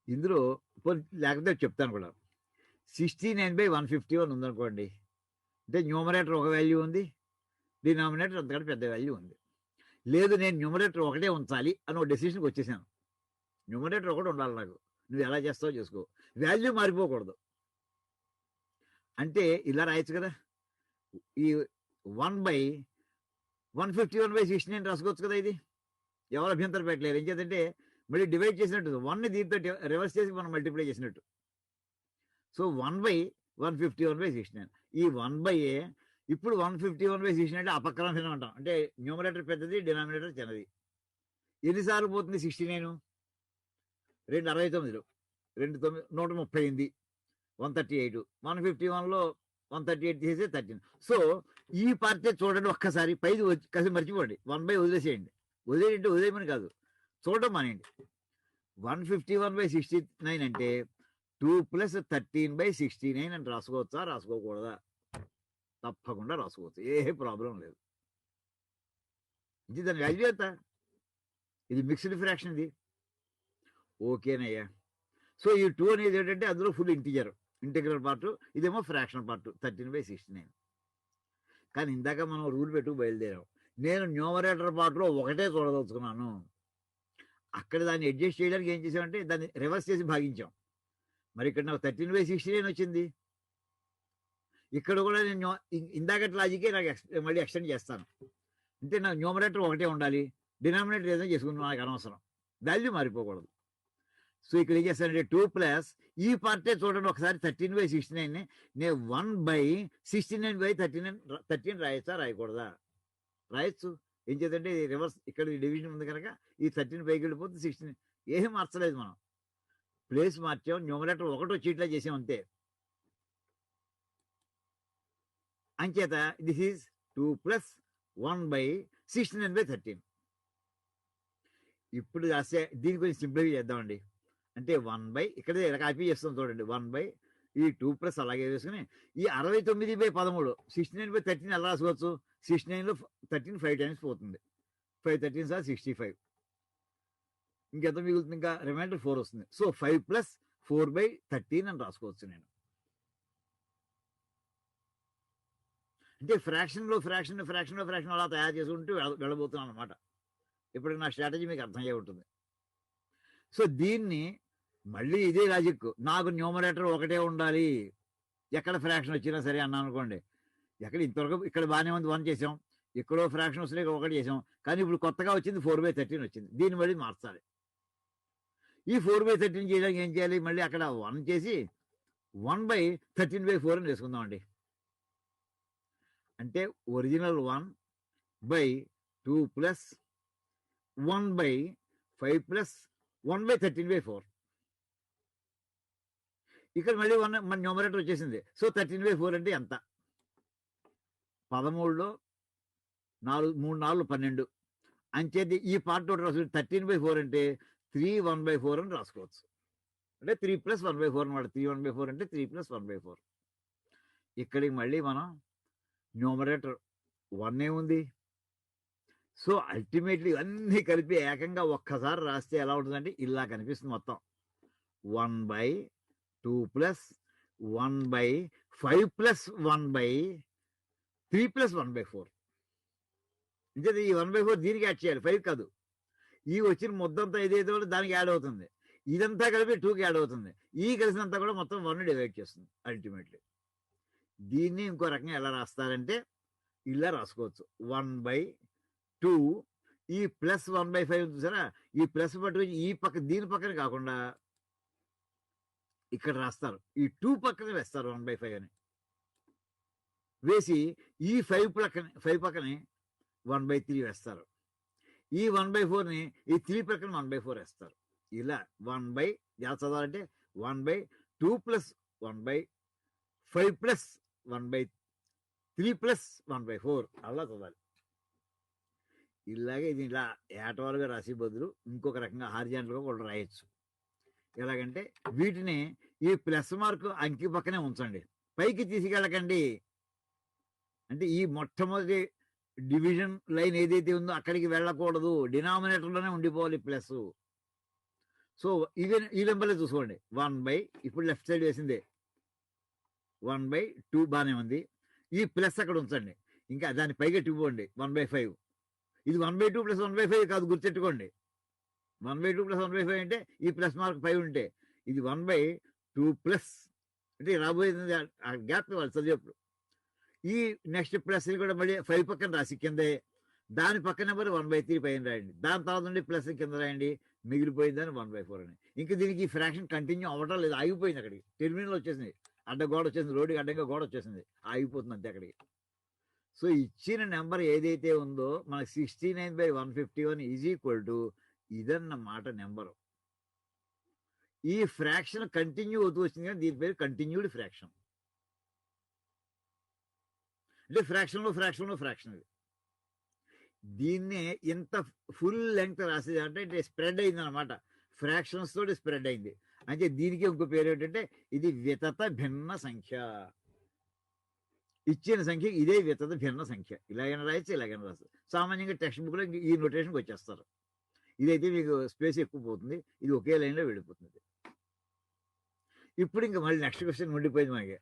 ఇందులో లేకపోతే చెప్తాను కూడా. 69/151 ఉందనుకోండి, అంటే న్యూమరేటర్ ఒక వాల్యూ ఉంది, డినామినేటర్ అంతకంటే పెద్ద వాల్యూ ఉంది. లేదు, నేను న్యూమరేటర్ ఒకటే ఉంచాలి అని ఒక డెసిషన్కి వచ్చేసాను. న్యూమరేటర్ ఒకటి ఉండాలి నాకు, నువ్వు ఎలా చేస్తావో చేసుకో, వాల్యూ మారిపోకూడదు. అంటే ఇలా రాయొచ్చు కదా, ఈ 1/151/69 రాసుకోవచ్చు కదా. ఇది ఎవరు అభ్యంతరం పెట్టలేరు. ఏం చేద్దంటే మళ్ళీ డివైడ్ చేసినట్టు, 1ని దీంతో రివర్స్ చేసి మనం మల్టిప్లై చేసినట్టు. సో 1/151/69. ఈ 1/a ఇప్పుడు 151/69 అంటే అపక్రమ భిన్నం అంటాం. అంటే న్యూమరేటర్ పెద్దది, డినామినేటర్ చిన్నది. ఎన్నిసార్లు పోతుంది 69? 269, 138, 138. 151లో 138 తీసేసి 13. సో ఈ పార్టీ చూడండి ఒక్కసారి, పైది కాసి మర్చిపోండి, 1/, వదిలేసేయండి. వదిలేయంటే వదిలేయమని కాదు, చూడడం మానేయండి. 151/69 అంటే 2 + 13/69 అని రాసుకోవచ్చా, రాసుకోకూడదా? తప్పకుండా రాసుకోవచ్చు, ఏ ప్రాబ్లం లేదు. ఇది దాని వాల్యూ ఎంత? ఇది మిక్స్డ్ ఫ్రాక్షన్, ఇది ఓకేనయ్యా. సో ఈ 2 అనేది ఏంటంటే అందులో ఫుల్ ఇంటిగ్రల్ పార్ట్, ఇదేమో ఫ్రాక్షన్ పార్ట్ 13/69. కానీ ఇందాక మనం రూల్ పెట్టు బయలుదేరాం. నేను న్యూమరేటర్ పార్ట్లో ఒకటే చూడదలుచుకున్నాను. అక్కడ దాన్ని అడ్జస్ట్ చేయడానికి ఏం చేసామంటే దాన్ని రివర్స్ చేసి భాగించాం. మరి ఇక్కడ నాకు 13/69 వచ్చింది. ఇక్కడ కూడా నేను ఇందాకటి లాజికే నాకు మళ్ళీ ఎక్స్టెండ్ చేస్తాను. అంటే నాకు న్యూమరేటర్ ఒకటే ఉండాలి, డినామినేటర్ ఏదైనా చేసుకున్నాను, నాకు అనవసరం, వాల్యూ మారిపోకూడదు. సో ఇక్కడ ఏం చేస్తానంటే 2+ ఈ పార్టే చూడండి ఒకసారి, 13/69ని నేను 1/69/13 రాయొచ్చా, రాయకూడదా? రాయొచ్చు. ఏం చేద్దంటే రివర్స్, ఇక్కడ డివిజన్ ఉంది కనుక ఈ 13 పైకి వెళ్ళిపోతే 16. ఏమీ మార్చలేదు, మనం ప్లేస్ మార్చాం, న్యూమరేటర్ ఒకటో చీట్లా చేసాం అంతే. అంచేత దిస్ ఈజ్ 2 + 1/69/13. ఇప్పుడు రాసే దీని గురించి సింప్లిఫై చేద్దామండి. అంటే 1/, ఇక్కడ కాపీ చేస్తాం చూడండి, 1/, ఈ 2+ అలాగే వేసుకుని ఈ 69/13, 69/13 ఎలా రాసుకోవచ్చు? 69లో 13 5 టైమ్స్ పోతుంది, 5 13 సార్ 65. ఇంకెంత మిగులుతుంది? ఇంకా రిమైండర్ 4 వస్తుంది. సో 5 + 4/13 అని రాసుకోవచ్చు నేను. అంటే ఫ్రాక్షన్ అలా తయారు చేసుకుంటూ వెళ్ళబోతున్నాను అనమాట. ఇప్పుడు నా స్ట్రాటజీ మీకు అర్థమయ్యే ఉంటుంది. సో దీన్ని మళ్ళీ ఇదే లాజిక్, నాకు న్యూమరేటర్ ఒకటే ఉండాలి ఎక్కడ ఫ్రాక్షన్ వచ్చినా సరే అన్నాను అనుకోండి. ఎక్కడ ఇంతవరకు ఇక్కడ బాగానే ఉంది 1 చేసాం, ఎక్కడో ఫ్రాక్షన్ వస్తే ఇక్కడ 1 చేసాం, కానీ ఇప్పుడు కొత్తగా వచ్చింది 4/13 వచ్చింది. దీన్ని మళ్ళీ మార్చాలి. ఈ 4/13 చేయడానికి ఏం చేయాలి, మళ్ళీ అక్కడ 1 చేసి 1/13/4 అని వేసుకుందామండి. అంటే ఒరిజినల్ 1/2 ప్లస్ 1/5 ప్లస్ 1/13/4. ఇక్కడ మళ్ళీ 1 మన న్యూమరేటర్ వచ్చేసింది. సో 13/4 అంటే ఎంత, 13లో 4 3 4 12 అంచేది ఈ పార్ట్ ఒకటి రాసు. 13/4 అంటే 3 1/4 అని రాసుకోవచ్చు. అంటే 3 + 1/4 అనమాట. 3 1/4 అంటే 3 + 1/4. ఇక్కడికి మళ్ళీ మనం న్యూమరేటర్ 1 ఉంది. సో అల్టిమేట్లీ అన్నీ కలిపి ఏకంగా ఒక్కసారి రాస్తే ఎలా ఉంటుందంటే ఇలా కనిపిస్తుంది మొత్తం. 1/2 ప్లస్ 1/5 ప్లస్ 1/3 ప్లస్ 1/4. అంటే ఈ 1/4 దీనికి యాడ్ చేయాలి, 5 కాదు. ఈ వచ్చిన ముద్దంతా ఏదైతే దానికి యాడ్ అవుతుంది. ఇదంతా కలిపి 2కి యాడ్ అవుతుంది. ఈ కలిసినంతా కూడా మొత్తం 1 డివైడ్ చేస్తుంది అల్టిమేట్లీ. దీన్ని ఇంకో రకంగా ఎలా రాస్తారంటే ఇలా రాసుకోవచ్చు. 1/2 ఈ ప్లస్ 1/5 చూసారా, ఈ ప్లస్ పట్టుకొని ఈ పక్క దీని పక్కన కాకుండా ఇక్కడ రాస్తారు. ఈ 2 పక్కన వేస్తారు 1/5 అని వేసి ఈ 5 పక్కనే 1/3 వేస్తారు. ఈ 1/4ని ఈ 3 పక్కన 1/4 వేస్తారు. ఇలా ఎలా చదవాలంటే 1/2 ప్లస్ 1/5 ప్లస్ 1/3 ప్లస్ 1/4 అలా చదవాలి. ఇలాగే ఇది ఇలా ఏటవాలుగా రాసి బదులు ఇంకొక రకంగా హారిజాంటల్గా కూడా రాయొచ్చు. ఎలాగంటే వీటిని ఈ ప్లస్ మార్క్ అంకి పక్కనే ఉంచండి, పైకి తీసుకెళ్ళకండి. అంటే ఈ మొట్టమొదటి డివిజన్ లైన్ ఏదైతే ఉందో అక్కడికి వెళ్ళకూడదు, డినామినేటర్లోనే ఉండిపోవాలి ప్లస్. సో ఈ నెంబర్లో చూసుకోండి. 1 ఇప్పుడు లెఫ్ట్ సైడ్ వేసిందే 1/2 బాగానే ఉంది. ఈ ప్లస్ అక్కడ ఉంచండి, ఇంకా దాని పైగా ఇట్టుకోండి 1/5. ఇది 1/2 ప్లస్ 1/5 కాదు, గుర్తెట్టుకోండి. 1/2 ప్లస్ 1/5 అంటే ఈ ప్లస్ మార్క్ 5 ఉంటే ఇది 1/2 ప్లస్ అంటే రాబోయేది గ్యాప్ ఇవ్వాలి చదివేప్పుడు. ఈ నెక్స్ట్ ప్లస్ కూడా మళ్ళీ 5 పక్కన రాసి కిందే దాని పక్కన నెంబర్ 1/3 పైన రాయండి. దాని తర్వాత నుండి ప్లస్ కింద రాయండి, మిగిలిపోయిందని 1/4 అని. ఇంకా దీనికి ఫ్రాక్షన్ కంటిన్యూ అవ్వడం లేదు, ఆగిపోయింది. అక్కడికి టెర్మినల్ వచ్చేసింది, అడ్డ గోడ వచ్చేసింది, రోడ్డుకి అడ్డంగా గోడ వచ్చేసింది, ఆగిపోతుంది అంతే అక్కడికి. సో ఇచ్చిన నెంబర్ ఏదైతే ఉందో మనకి 69/151 ఈజ్ ఈక్వల్ టు ఇదన్నమాట నెంబరు. ఈ ఫ్రాక్షన్ కంటిన్యూ అవుతూ వచ్చింది కానీ దీని పేరు కంటిన్యూడ్ ఫ్రాక్షన్. అంటే ఫ్రాక్షన్లో ఫ్రాక్షన్. దీన్నే ఇంత ఫుల్ లెంగ్త్ రాసేది అంటే స్ప్రెడ్ అయింది అనమాట, ఫ్రాక్షన్స్ తోటి స్ప్రెడ్ అయింది. అంటే దీనికి ఇంకో పేరు ఏంటంటే ఇది వితత భిన్న సంఖ్య. ఇచ్చిన సంఖ్య ఇదే వితత భిన్న సంఖ్య. ఇలాగైనా రాయొచ్చు, ఇలాగైనా రాస్తారు. సామాన్యంగా టెక్స్ట్ బుక్లో ఈ నోటేషన్కి వచ్చేస్తారు. ఇదైతే మీకు స్పేస్ ఎక్కువ పోతుంది, ఇది ఒకే లైన్లో వెళ్ళిపోతుంది. ఇప్పుడు ఇంకా మళ్ళీ నెక్స్ట్ క్వశ్చన్ ఉండిపోయింది మనకి.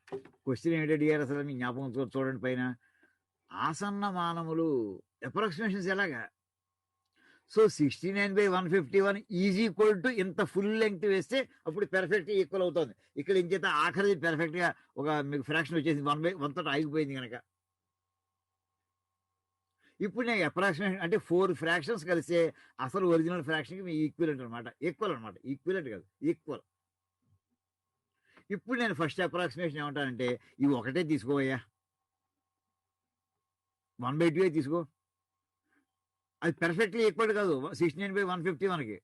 క్వశ్చన్ ఏంటి అడిగారు అసలు మీ జ్ఞాపకం చూడండి పైన. ఆసన్న మానములు అప్రాక్సిమేషన్స్ ఎలాగా. సో 69/151 ఈజ్ ఈక్వల్ టు ఇంత ఫుల్ లెంగ్త్ వేస్తే అప్పుడు పెర్ఫెక్ట్ ఈక్వల్ అవుతుంది. ఇక్కడ ఇంచేత ఆఖరిది పెర్ఫెక్ట్ గా ఒక మీకు ఫ్రాక్షన్ వచ్చేసింది, 1/1 తోటి ఆగిపోయింది కనుక. ఇప్పుడు నేను అప్రాక్సిమేషన్ అంటే 4 ఫ్రాక్షన్స్ కలిస్తే అసలు ఒరిజినల్ ఫ్రాక్షన్కి మీ ఈక్వలెంట్ అనమాట. ఈక్వలెంట్ కాదు, ఈక్వల్. ఇప్పుడు నేను ఫస్ట్ అప్రాక్సిమేషన్ ఏమంటానంటే ఇవి ఒకటే తీసుకోవయ్యా, 1/2 తీసుకో. అది పెర్ఫెక్ట్లీ ఈక్వల్ కాదు 69/151కి.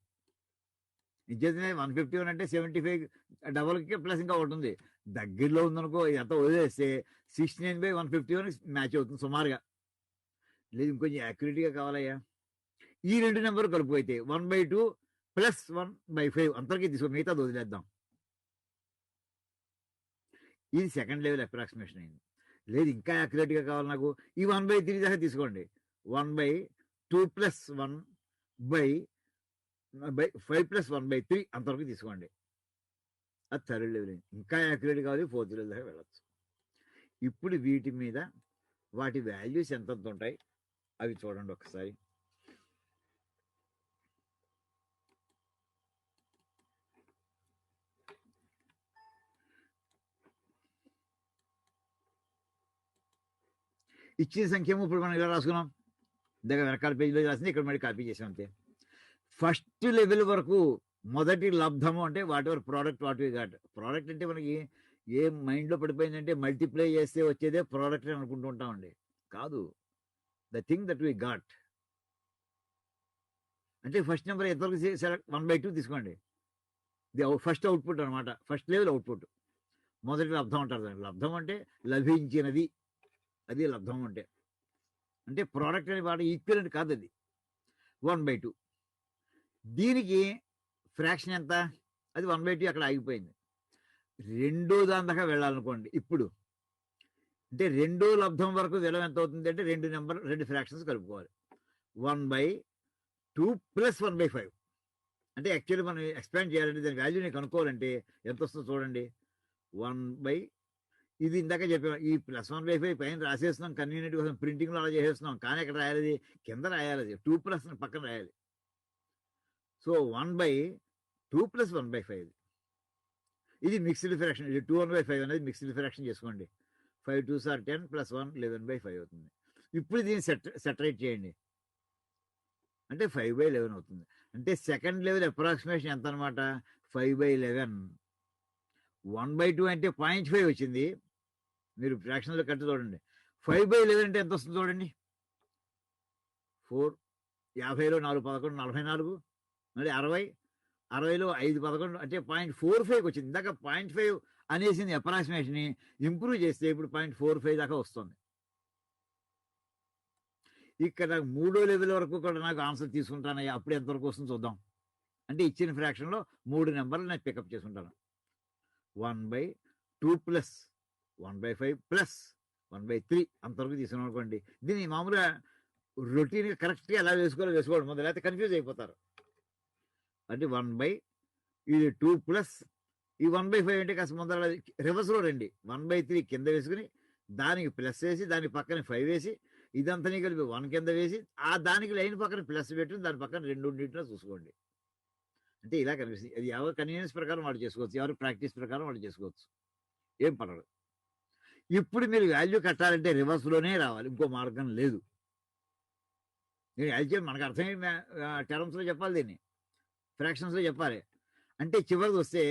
నిజంగానే 151 అంటే 75 డబల్కి ప్లస్ ఇంకా ఒకటి ఉంది, దగ్గరలో ఉందనుకో. ఇదంతా వదిలేస్తే 69/151 మ్యాచ్ అవుతుంది సుమారుగా. లేదు ఇంకొంచెం యాక్యురేట్గా కావాలయ్యా, ఈ 2 నెంబర్ కలుపుకైతే 1/2 ప్లస్ 1/5 అంతవరకు తీసుకో, మిగతాది వదిలేద్దాం. ఇది సెకండ్ లెవెల్ అప్రాక్సిమేషన్ అయింది. లేదు ఇంకా యాక్యురేట్గా కావాలి నాకు, ఈ 1/3 దాకా తీసుకోండి. 1/2 ప్లస్ 1/5 ప్లస్ 1/3 అంతవరకు తీసుకోండి. అది థర్డ్ లెవెల్ అయింది. ఇంకా యాక్యురేట్ కావాలి, ఫోర్త్ లెవెల్ దాకా వెళ్ళచ్చు. ఇప్పుడు వీటి మీద వాటి వాల్యూస్ ఎంతంత ఉంటాయి అవి చూడండి ఒకసారి. ఇచ్చిన సంఖ్యము ఇప్పుడు మనం ఇలా రాసుకున్నాం, దగ్గర వెనకాల పేజీలో రాసింది ఇక్కడ మళ్ళీ కాపీ చేసాం అంతే. ఫస్ట్ లెవెల్ వరకు మొదటి లబ్ధము అంటే whatever product what we got. Product అంటే మనకి ఏ మైండ్లో పడిపోయిందంటే మల్టిప్లై చేస్తే వచ్చేదే ప్రోడక్ట్ అని అనుకుంటూ ఉంటామండి. కాదు, the thing that we got. అంటే ఫస్ట్ నెంబర్ ఎంతవరకు సెలెక్ట్ 1/2 తీసుకోండి. ఇది ఫస్ట్ అవుట్పుట్ అనమాట, ఫస్ట్ లెవెల్ అవుట్పుట్. మొదటి లబ్ధం అంటారు దాన్ని. లబ్ధం అంటే లభించినది, అది లబ్ధం అంటే. అంటే ప్రోడక్ట్ అనే వాడు ఈక్వలెంట్ కాదు, అది 1/2. దీనికి ఫ్రాక్షన్ ఎంత? అది 1/2 అక్కడ ఆగిపోయింది. రెండో దాని దాకా వెళ్ళాలనుకోండి ఇప్పుడు. అంటే రెండో లబ్ధం వరకు విలువ ఎంత అవుతుంది అంటే రెండు ఫ్రాక్షన్స్ కలుపుకోవాలి. 1/2 ప్లస్ 1/5. అంటే యాక్చువల్లీ మనం ఎక్స్పాండ్ చేయాలంటే దాని వాల్యూని కనుక్కోవాలంటే ఎంత వస్తుందో చూడండి. 1/, ఇది ఇందాక చెప్పాం, ఈ ప్లస్ 1/5 పైన రాసేస్తున్నాం కన్వీనియంట్ కోసం, ప్రింటింగ్లో అలా చేసేస్తున్నాం. కానీ ఎక్కడ రాయాలి? కింద రాయాలి. అది 2+ పక్కన రాయాలి. So 1/2 plus 1/5. ఇది మిక్స్డ్ ఫ్రాక్షన్. ఇది 2/1/5 అనేది మిక్స్డ్ ఫ్రాక్షన్ చేసుకోండి. 5 2s are 10 ప్లస్ 1 11/5 అవుతుంది. ఇప్పుడు దీన్ని సెటరేట్ చేయండి అంటే 5/11 అవుతుంది. అంటే సెకండ్ లెవెల్ అప్రాక్సిమేషన్ ఎంత అనమాట? 5/11. 1/2 అంటే 0.5 వచ్చింది. మీరు ఫ్రాక్షన్లో కట్టి చూడండి. 5/11 అంటే ఎంత వస్తుంది చూడండి. 4 50లో 4 11 44, మళ్ళీ 60, 60లో 5 11 అంటే 0.45 వచ్చింది. ఇందాక 0.5 అనేసింది అప్రాక్సిమేషన్. ఇంప్రూవ్ చేస్తే ఇప్పుడు 0.45 దాకా వస్తుంది. ఇక్కడ మూడో లెవెల్ వరకు కూడా నాకు ఆన్సర్ తీసుకుంటానయ్యా, అప్పుడు ఎంతవరకు వస్తుంది చూద్దాం. అంటే ఇచ్చిన ఫ్రాక్షన్లో 3 నెంబర్లు నేను పికప్ చేసుకుంటాను. 1/2 ప్లస్ 1/5 ప్లస్ 1/3 అంతవరకు తీసుకున్నాం అనుకోండి. దీన్ని మామూలుగా రొటీన్గా కరెక్ట్గా ఎలా వేసుకోవడం ముందు, లేకపోతే కన్ఫ్యూజ్ అయిపోతారు. అంటే 1/, ఇది 2 ప్లస్ ఈ 1/5 అంటే కాస్త ముందర రివర్స్లో రండి. 1/3 కింద వేసుకుని దానికి ప్లస్ వేసి దాని పక్కన 5 వేసి ఇదంతా కలిపి 1 కింద వేసి ఆ దానికి లైన్ పక్కన ప్లస్ పెట్టుకుని దాని పక్కన 2 చూసుకోండి. అంటే ఇలా కనిపిస్తుంది. అది ఎవరి కన్వీనియన్స్ ప్రకారం వాడు చేసుకోవచ్చు, ఎవరి ప్రాక్టీస్ ప్రకారం వాడు చేసుకోవచ్చు, ఏం పడదు. ఇప్పుడు మీరు వాల్యూ కట్టాలంటే రివర్స్లోనే రావాలి, ఇంకో మార్గం లేదు. నేను యాక్చువల్ మనకు అర్థమైన టర్మ్స్లో చెప్పాలి, దీన్ని ఫ్రాక్షన్స్లో చెప్పాలి. అంటే చివరికి వస్తే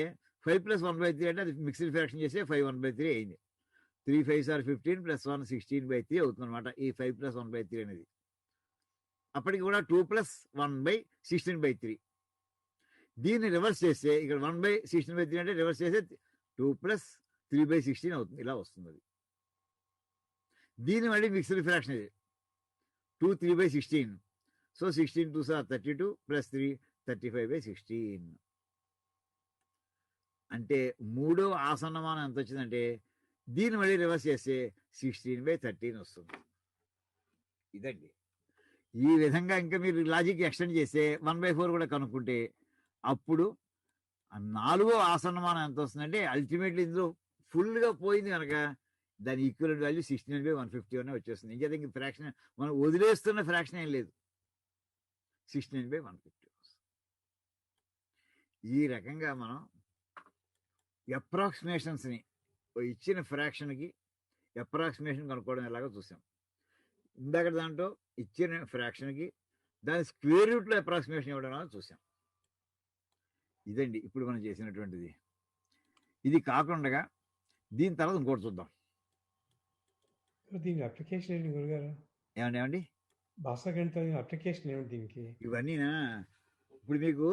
5 ప్లస్ 1/3 అంటే అది మిక్స్డ్ ఫ్రాక్షన్ చేస్తే 5/1/3 అయింది. 3 5s are 15 ప్లస్ 1 16/3 అవుతుంది అనమాట ఈ 5 ప్లస్ 1/3 అనేది. అప్పటికి కూడా 2 ప్లస్ 1/16/3. దీన్ని రివర్స్ చేస్తే ఇక్కడ 1/16/3 అంటే రివర్స్ చేస్తే 2 ప్లస్ 3/16 అవుతుంది. ఇలా వస్తుంది అది. దీన్ని మళ్ళీ మిక్స్డ్ ఫ్రాక్షన్ ఇది 2 3/16. So 16 2s are 32 plus 3 35/16. అంటే మూడో ఆసన్నమానం ఎంత వచ్చిందంటే దీన్ని మళ్ళీ రివర్స్ చేస్తే 16/13 వస్తుంది. ఇదండి. ఈ విధంగా ఇంకా మీరు లాజిక్ ఎక్స్టెండ్ చేస్తే 1/4 కూడా కనుక్కుంటే అప్పుడు 4వ ఆసన్నమానం ఎంత వస్తుందంటే అల్టిమేట్లీ ఇందులో ఫుల్గా పోయింది కనుక దాని ఈక్వలెంట్ వాల్యూ 16/150 అనే వచ్చేస్తుంది. ఇంకా ఇంక ఫ్రాక్షన్ మనం వదిలేస్తున్న ఫ్రాక్షన్ ఏం లేదు, 16/150. ఈ రకంగా మనం అప్రాక్సిమేషన్స్ని ఇచ్చిన ఫ్రాక్షన్కి అప్రాక్సిమేషన్ కనుక్కోవడం ఎలాగో చూసాం. ఇందాక దాంట్లో ఇచ్చిన ఫ్రాక్షన్కి దాని స్క్వేర్ రూట్లో అప్రాక్సిమేషన్ ఇవ్వడం చూసాం. ఇదండి ఇప్పుడు మనం చేసినటువంటిది. ఇది కాకుండా దీని తర్వాత ఇంకోటి చూద్దాం. దీని అప్లికేషన్ ఏంటి గురుగారు? ఏమండి భాషా గణితం అప్లికేషన్ ఏమిటి దీనికి? ఇవన్నీనా ఇప్పుడు మీకు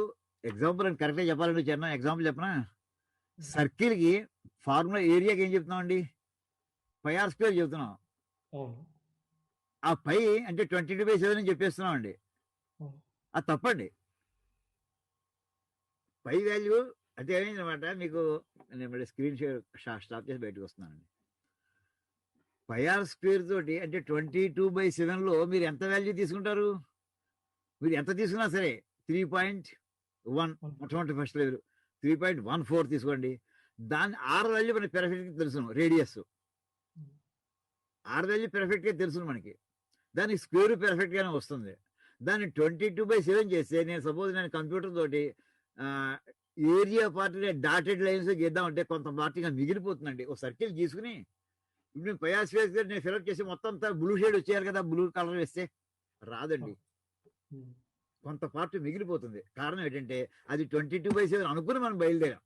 ఎగ్జాంపుల్ అని కరెక్ట్గా చెప్పాలంటే చిన్న ఎగ్జాంపుల్ చెప్పనా? సర్కిల్కి ఫార్ములా ఏరియాకి ఏం చెప్తున్నామండి? πr² చెప్తున్నాం. అవును, ఆ పై అంటే 22/7 అని చెప్పేస్తున్నాం అండి. అది తప్పండి. పై వాల్యూ అంటే ఏమైందనమాట, మీకు నేను మళ్ళీ స్క్రీన్ స్టాప్ చేసి బయటకు వస్తున్నానండి. πr² తోటి అంటే 22/7లో మీరు ఎంత వాల్యూ తీసుకుంటారు? మీరు ఎంత తీసుకున్నా సరే 3.1 మొట్టమొదటి ఫస్ట్ లెవెల్ 3.14 తీసుకోండి. దాని ఆర్ వాల్యూ మనకి పెర్ఫెక్ట్గా తెలుసు, రేడియస్ ఆర్ వాల్యూ పెర్ఫెక్ట్గా తెలుసు మనకి. దానికి స్క్వేర్ పెర్ఫెక్ట్గానే వస్తుంది. దాన్ని 22/7 చేస్తే నేను సపోజ్ నేను కంప్యూటర్ తోటి ఏరియా పార్టీ డాటెడ్ లైన్స్ గీద్దామంటే కొంత పార్టీగా మిగిలిపోతుందండి. ఒక సర్కిల్ గీసుకుని ఇప్పుడు నేను పయాస్ ఫేస్ నేను ఫిలప్ చేసి మొత్తం అంతా బ్లూ షేడ్ వచ్చేయాలి కదా, బ్లూ కలర్ వేస్తే రాదండి. ఉమ్, కొంత పార్ట్ మిగిలిపోతుంది. కారణం ఏంటంటే అది 22/7 అనుకుని మనం బయలుదేరాం.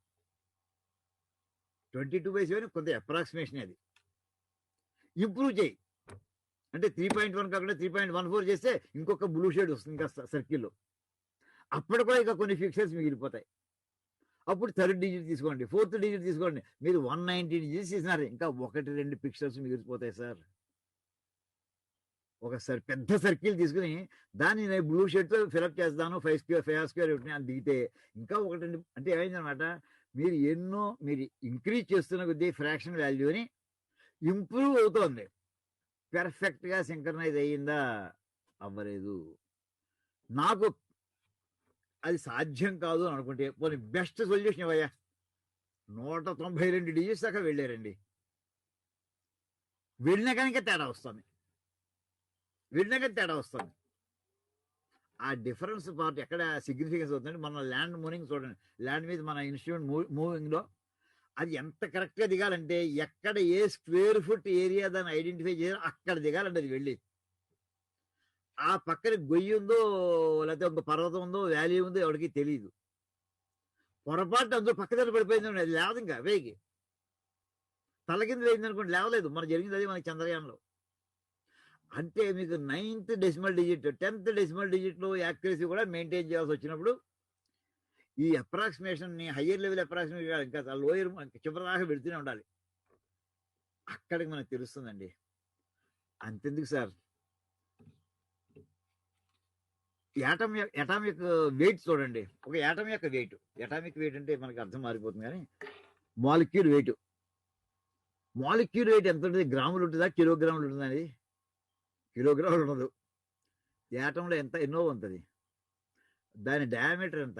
22/7 కొంత అప్రాక్సిమేషన్. అది ఇంప్రూవ్ చేయి అంటే 3.1 కాకుండా 3.14 చేస్తే ఇంకొక బ్లూ షేడ్ వస్తుంది ఇంకా సర్కిల్లో. అప్పుడు కూడా ఇంకా కొన్ని ఫిక్చర్స్ మిగిలిపోతాయి. అప్పుడు థర్డ్ డిజిట్ తీసుకోండి, ఫోర్త్ డిజిట్ తీసుకోండి. మీరు 190 డిజిట్స్ ఇచ్చినారు, ఇంకా 1-2 పిక్చర్స్ మిగిలిపోతాయి సార్. ఒక పెద్ద సర్కిల్ తీసుకుని దాన్ని నేను బ్లూ షేడ్తో ఫిలప్ చేస్తాను, 5² అని దిగితే ఇంకా 1-2 అంటే ఏమైందనమాట, మీరు మీరు ఇంక్రీజ్ చేస్తున్న కొద్దీ ఫ్రాక్షన్ వాల్యూని ఇంప్రూవ్ అవుతోంది. పెర్ఫెక్ట్గా సింక్రనైజ్ అయ్యిందా? అవ్వలేదు. నాకు అది సాధ్యం కాదు అని అనుకుంటే పోనీ బెస్ట్ సొల్యూషన్ ఇవ్వయ్యా, 192 డిజిట్స్ దాకా వెళ్ళారండి. వెళ్ళినాక తేడా వస్తుంది. ఆ డిఫరెన్స్ పార్ట్ ఎక్కడ సిగ్నిఫికెన్స్ అవుతుందంటే మన ల్యాండ్ మూవింగ్ చూడండి. ల్యాండ్ మీద మన ఇన్స్ట్రుమెంట్ మూవింగ్లో అది ఎంత కరెక్ట్గా దిగాలంటే ఎక్కడ ఏ స్క్వేర్ ఫుట్ ఏరియా దాన్ని ఐడెంటిఫై చేయాలో అక్కడ దిగాలండి. అది వెళ్ళి ఆ పక్కన గొయ్యి ఉందో లేకపోతే ఒక పర్వతం ఉందో వ్యాలీ ఉందో ఎవరికి తెలియదు. పొరపాటు అందులో పక్కదారి పడిపోయింది, అది లేవదు. ఇంకా వేగి తల కింద వేయింది అనుకోండి, లేవలేదు. మన జరిగింది అది మనకి చంద్రయాన్లో. అంటే మీకు 9th decimal digit 10th decimal డిజిట్లో యాక్యురసీ కూడా మెయింటైన్ చేయాల్సి వచ్చినప్పుడు ఈ అప్రాక్సిమేషన్ని హయ్యర్ లెవెల్ అప్రాక్సిమేషన్ ఇంకా లోయర్ చివరి దాకా పెడుతూనే ఉండాలి. అక్కడికి మనకు తెలుస్తుందండి. అంతెందుకు సార్, అటామిక్ వెయిట్ చూడండి. ఒక యాటమ్ యొక్క వెయిట్, అటామిక్ వెయిట్ అంటే మనకి అర్థం మారిపోతుంది, కానీ మాలిక్యూల్ వెయిట్ ఎంత ఉంటుంది? గ్రాములు ఉంటుందా, కిలోగ్రాములు ఉంటుందా? అది కిలోగ్రాములు ఉండదు. యాటంలో ఎన్నో ఉంటుంది. దాని డయామీటర్ ఎంత?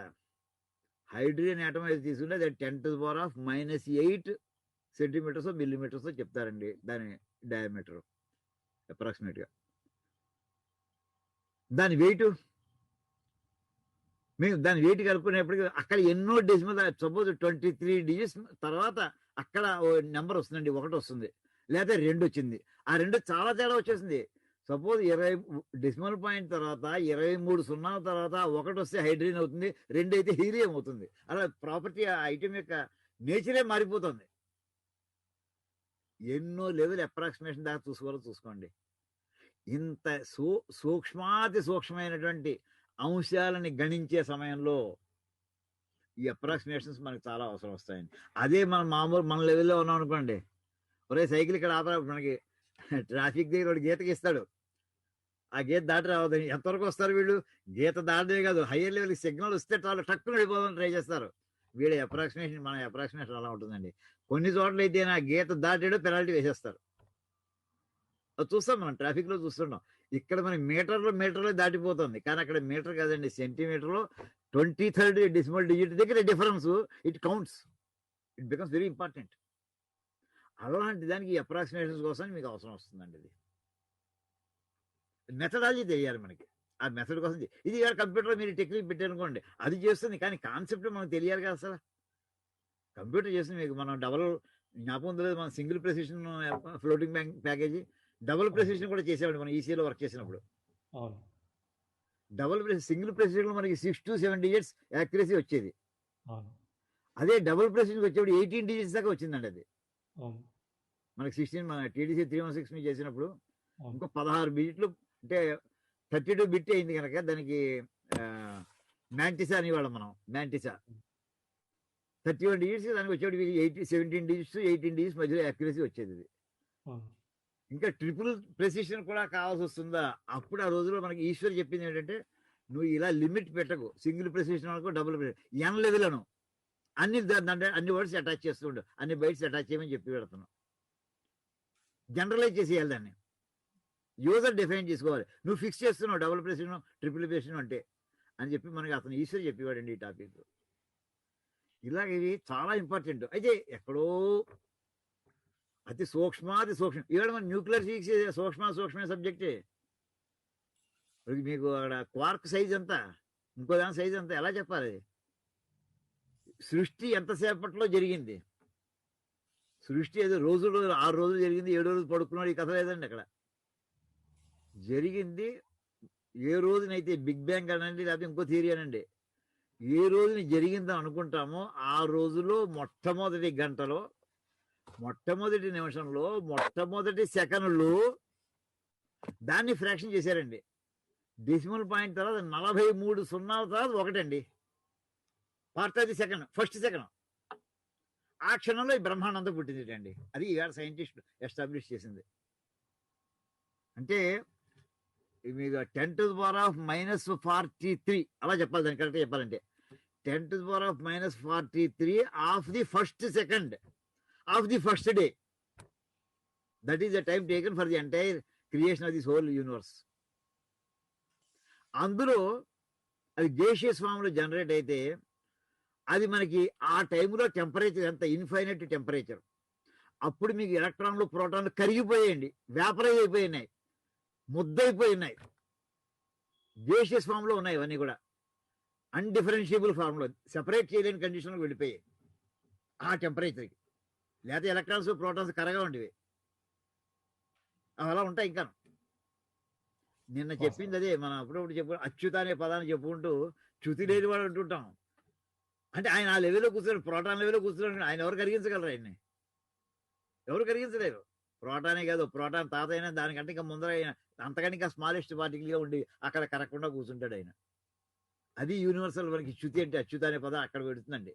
హైడ్రోజన్ యాటమ్ అయితే తీసుకుంటే అది 10⁻⁻8 సెంటీమీటర్స్ మిల్లీమీటర్స్ చెప్తారండి దాని డయామీటర్ అప్రాక్సిమేట్గా. దాని వెయిట్ మేము దాని వెయిట్ కలుపుకునేప్పటికీ అక్కడ ఎన్నో డెసిమల్, సపోజ్ 23 డిజిట్స్ తర్వాత అక్కడ నెంబర్ వస్తుందండి, 1 వస్తుంది లేదా 2 వచ్చింది. ఆ 2 చాలా తేడా వచ్చేసింది. సపోజ్ 20 డెసిమల్ పాయింట్ తర్వాత 23 సున్నా తర్వాత 1 వస్తే హైడ్రోజన్ అవుతుంది, 2 అయితే హీలియం అవుతుంది. అలా ప్రాపర్టీ ఆ ఐటమ్ యొక్క నేచరే మారిపోతుంది. ఎన్నో లెవెల్ అప్రాక్సిమేషన్ దాకా చూసుకోండి. ఇంత సూక్ష్మాతి సూక్ష్మమైనటువంటి అంశాలని గణించే సమయంలో ఈ అప్రాక్సిమేషన్స్ మనకు చాలా అవసరం వస్తాయండి. అదే మన లెవెల్లో ఉన్నాం అనుకోండి, ఒరే సైకిల్ ఇక్కడ ఆపరా, మనకి ట్రాఫిక్ దగ్గర వాడు గీతకి ఇస్తాడు, ఆ గీత దాటి రావద్దని. ఎంతవరకు వస్తారు వీళ్ళు? గీత దాటదే కాదు, హయ్యర్ లెవెల్ సిగ్నల్ వస్తే చాలా టక్కున వెళ్ళిపోవాలని ట్రై చేస్తారు. వీళ్ళ అప్రాక్సిమేషన్ మన అప్రాక్సిమేషన్ అలా ఉంటుందండి. కొన్ని చోట్ల అయితే నా గీత దాటాడో పెనాల్టీ వేసేస్తారు. అది చూస్తాం, మనం ట్రాఫిక్లో చూస్తున్నాం. ఇక్కడ మనకి మీటర్లో దాటిపోతుంది, కానీ అక్కడ మీటర్ కాదండి, సెంటీమీటర్లో 23rd డెసిమల్ డిజిట్ దగ్గర difference it counts, it becomes very important. అలాంటి దానికి ఈ అప్రాక్సిమేషన్స్ కోసం మీకు అవసరం వస్తుందండి. ఇది మెథడాలజీ తెలియాలి మనకి. ఆ మెథడ్ కోసం ఇది కంప్యూటర్లో మీరు టెక్నిక్ పెట్టారనుకోండి, అది చేస్తుంది, కానీ కాన్సెప్ట్ మనకు తెలియాలి కదా అసలు. కంప్యూటర్ చేస్తుంది మీకు. మనం జ్ఞాపకం తెలియదు, మనం single precision floating package double precision కూడా చేసేవాడు మనం ఈసీలో వర్క్ చేసినప్పుడు. సింగిల్ ప్రెసిషన్లో మనకి 6 to 7 డిజిట్స్ యాక్యురసీ వచ్చేది. అదే డబుల్ ప్రెసిషన్కి వచ్చేప్పుడు 18 డిజిట్స్ దాకా వచ్చిందండి. అది మనకి 16 మన టీడీసీ 316 మీద చేసినప్పుడు ఇంకో 16 డిజిట్లు అంటే 32 బిట్ అయింది కనుక దానికి మ్యాంటిసా అనేవాళ్ళం మనం. మ్యాంటిసా 31 డిజిట్స్ దానికి వచ్చేప్పుడు 17 డిజిట్స్ 18 డిజిట్స్ మధ్యలో యాక్యురసీ వచ్చేది. ఇది ఇంకా ట్రిపుల్ ప్రెసిషన్ కూడా కావాల్సి వస్తుందా? అప్పుడు ఆ రోజుల్లో మనకి ఈశ్వర్ చెప్పింది ఏంటంటే, నువ్వు ఇలా లిమిట్ పెట్టకు, సింగిల్ ప్రెసిషన్ అనుకో, డబుల్ ప్రెసిషన్ ఎన్ లెవెల్ అను, అన్ని వర్డ్స్ అటాచ్ చేస్తుండు, అన్ని బైట్స్ అటాచ్ చేయమని చెప్పి పెడుతున్నావు. జనరలైజ్ చేసేయాలి దాన్ని, యూజర్ డిఫైన్ చేసుకోవాలి. నువ్వు ఫిక్స్ చేస్తున్నావు డబుల్ ప్రెసిషన్ ట్రిపుల్ ప్రెసిషన్ అంటే అని చెప్పి మనకి అతను ఈశ్వర్ చెప్పేవాడండి ఈ టాపిక్. ఇలాగ ఇవి చాలా ఇంపార్టెంట్. అయితే ఎక్కడో అతి సూక్ష్మాతి సూక్ష్మం. ఇవాళ మన న్యూక్లియర్ ఫిజిక్స్ సూక్ష్మ సబ్జెక్టే. మీకు అక్కడ క్వార్క్ సైజ్ ఎంత, ఇంకో దాని సైజ్ ఎంత, ఎలా చెప్పాలి? సృష్టి ఎంతసేపట్లో జరిగింది? సృష్టి ఏదో రోజులు 6 రోజులు జరిగింది, 7 రోజులు పడుకున్నాడు, ఈ కథ లేదండి అక్కడ. జరిగింది ఏ రోజునైతే బిగ్ బ్యాంగ్ అనండి, లేకపోతే ఇంకో థియరీ అనండి, ఏ రోజున జరిగిందని అనుకుంటామో ఆ రోజులో మొట్టమొదటి గంటలో, మొట్టమొదటి నిమిషంలో, మొట్టమొదటి సెకండ్లో దాన్ని ఫ్రాక్షన్ చేశారండి. డెసిమల్ పాయింట్ తర్వాత 43 సున్నాల తర్వాత ఒకటండి, part of the second, first second. ఆ క్షణంలో ఈ బ్రహ్మాండంతో పుట్టింది అండి. అది ఇవాళ సైంటిస్ట్ ఎస్టాబ్లిష్ చేసింది. అంటే మీకు 10⁻⁻43 అలా చెప్పాలి, దాన్ని కరెక్ట్గా చెప్పాలంటే 10⁻⁻43 of the first second of the first day. That is the time taken for the entire creation of this whole universe. అందులో అది గేషియస్ ఫామ్లో జనరేట్ అయితే అది మనకి ఆ టైంలో టెంపరేచర్ ఎంత, ఇన్ఫైనైట్ టెంపరేచర్. అప్పుడు మీకు ఎలక్ట్రాన్లు ప్రోటాన్లు కరిగిపోయాయండి, వేపరైజ్ అయిపోయినాయి, ముద్దయిపోయినాయి, గేషియస్ ఫామ్లో ఉన్నాయి. ఇవన్నీ కూడా అన్డిఫరెన్షియబుల్ ఫామ్లో, సెపరేట్ చేయలేని కండిషన్లో వెళ్ళిపోయాయి ఆ టెంపరేచర్కి. లేకపోతే ఎలక్ట్రాన్స్ ప్రోటాన్స్ కరగా ఉండేవి, అవి అలా ఉంటాయి. ఇంకా నిన్న చెప్పింది అదే, మనం అప్పుడప్పుడు చెప్పు అచ్యుత అనే పదాన్ని చెప్పుకుంటూ చ్యుతి లేని వాడు అంటుంటాం. అంటే ఆయన ఆ లెవెల్లో కూర్చున్నాడు, ప్రోటాన్ లెవెల్లో కూర్చున్నాడు. ఆయన ఎవరు కరిగించగలరు? ఆయన్ని ఎవరు కరిగించలేరు. ప్రోటానే కాదు, ప్రోటాన్ తాత అయినా దానికంటే ఇంకా ముందర అంతకంటే ఇంకా స్మాలెస్ట్ పార్టికల్గా ఉండి అక్కడ కరగకుండా కూర్చుంటాడు ఆయన. అది యూనివర్సల్ మనకి చ్యుతి అంటే, అచ్యుత అనే పదం అక్కడ పెడుతుందండి.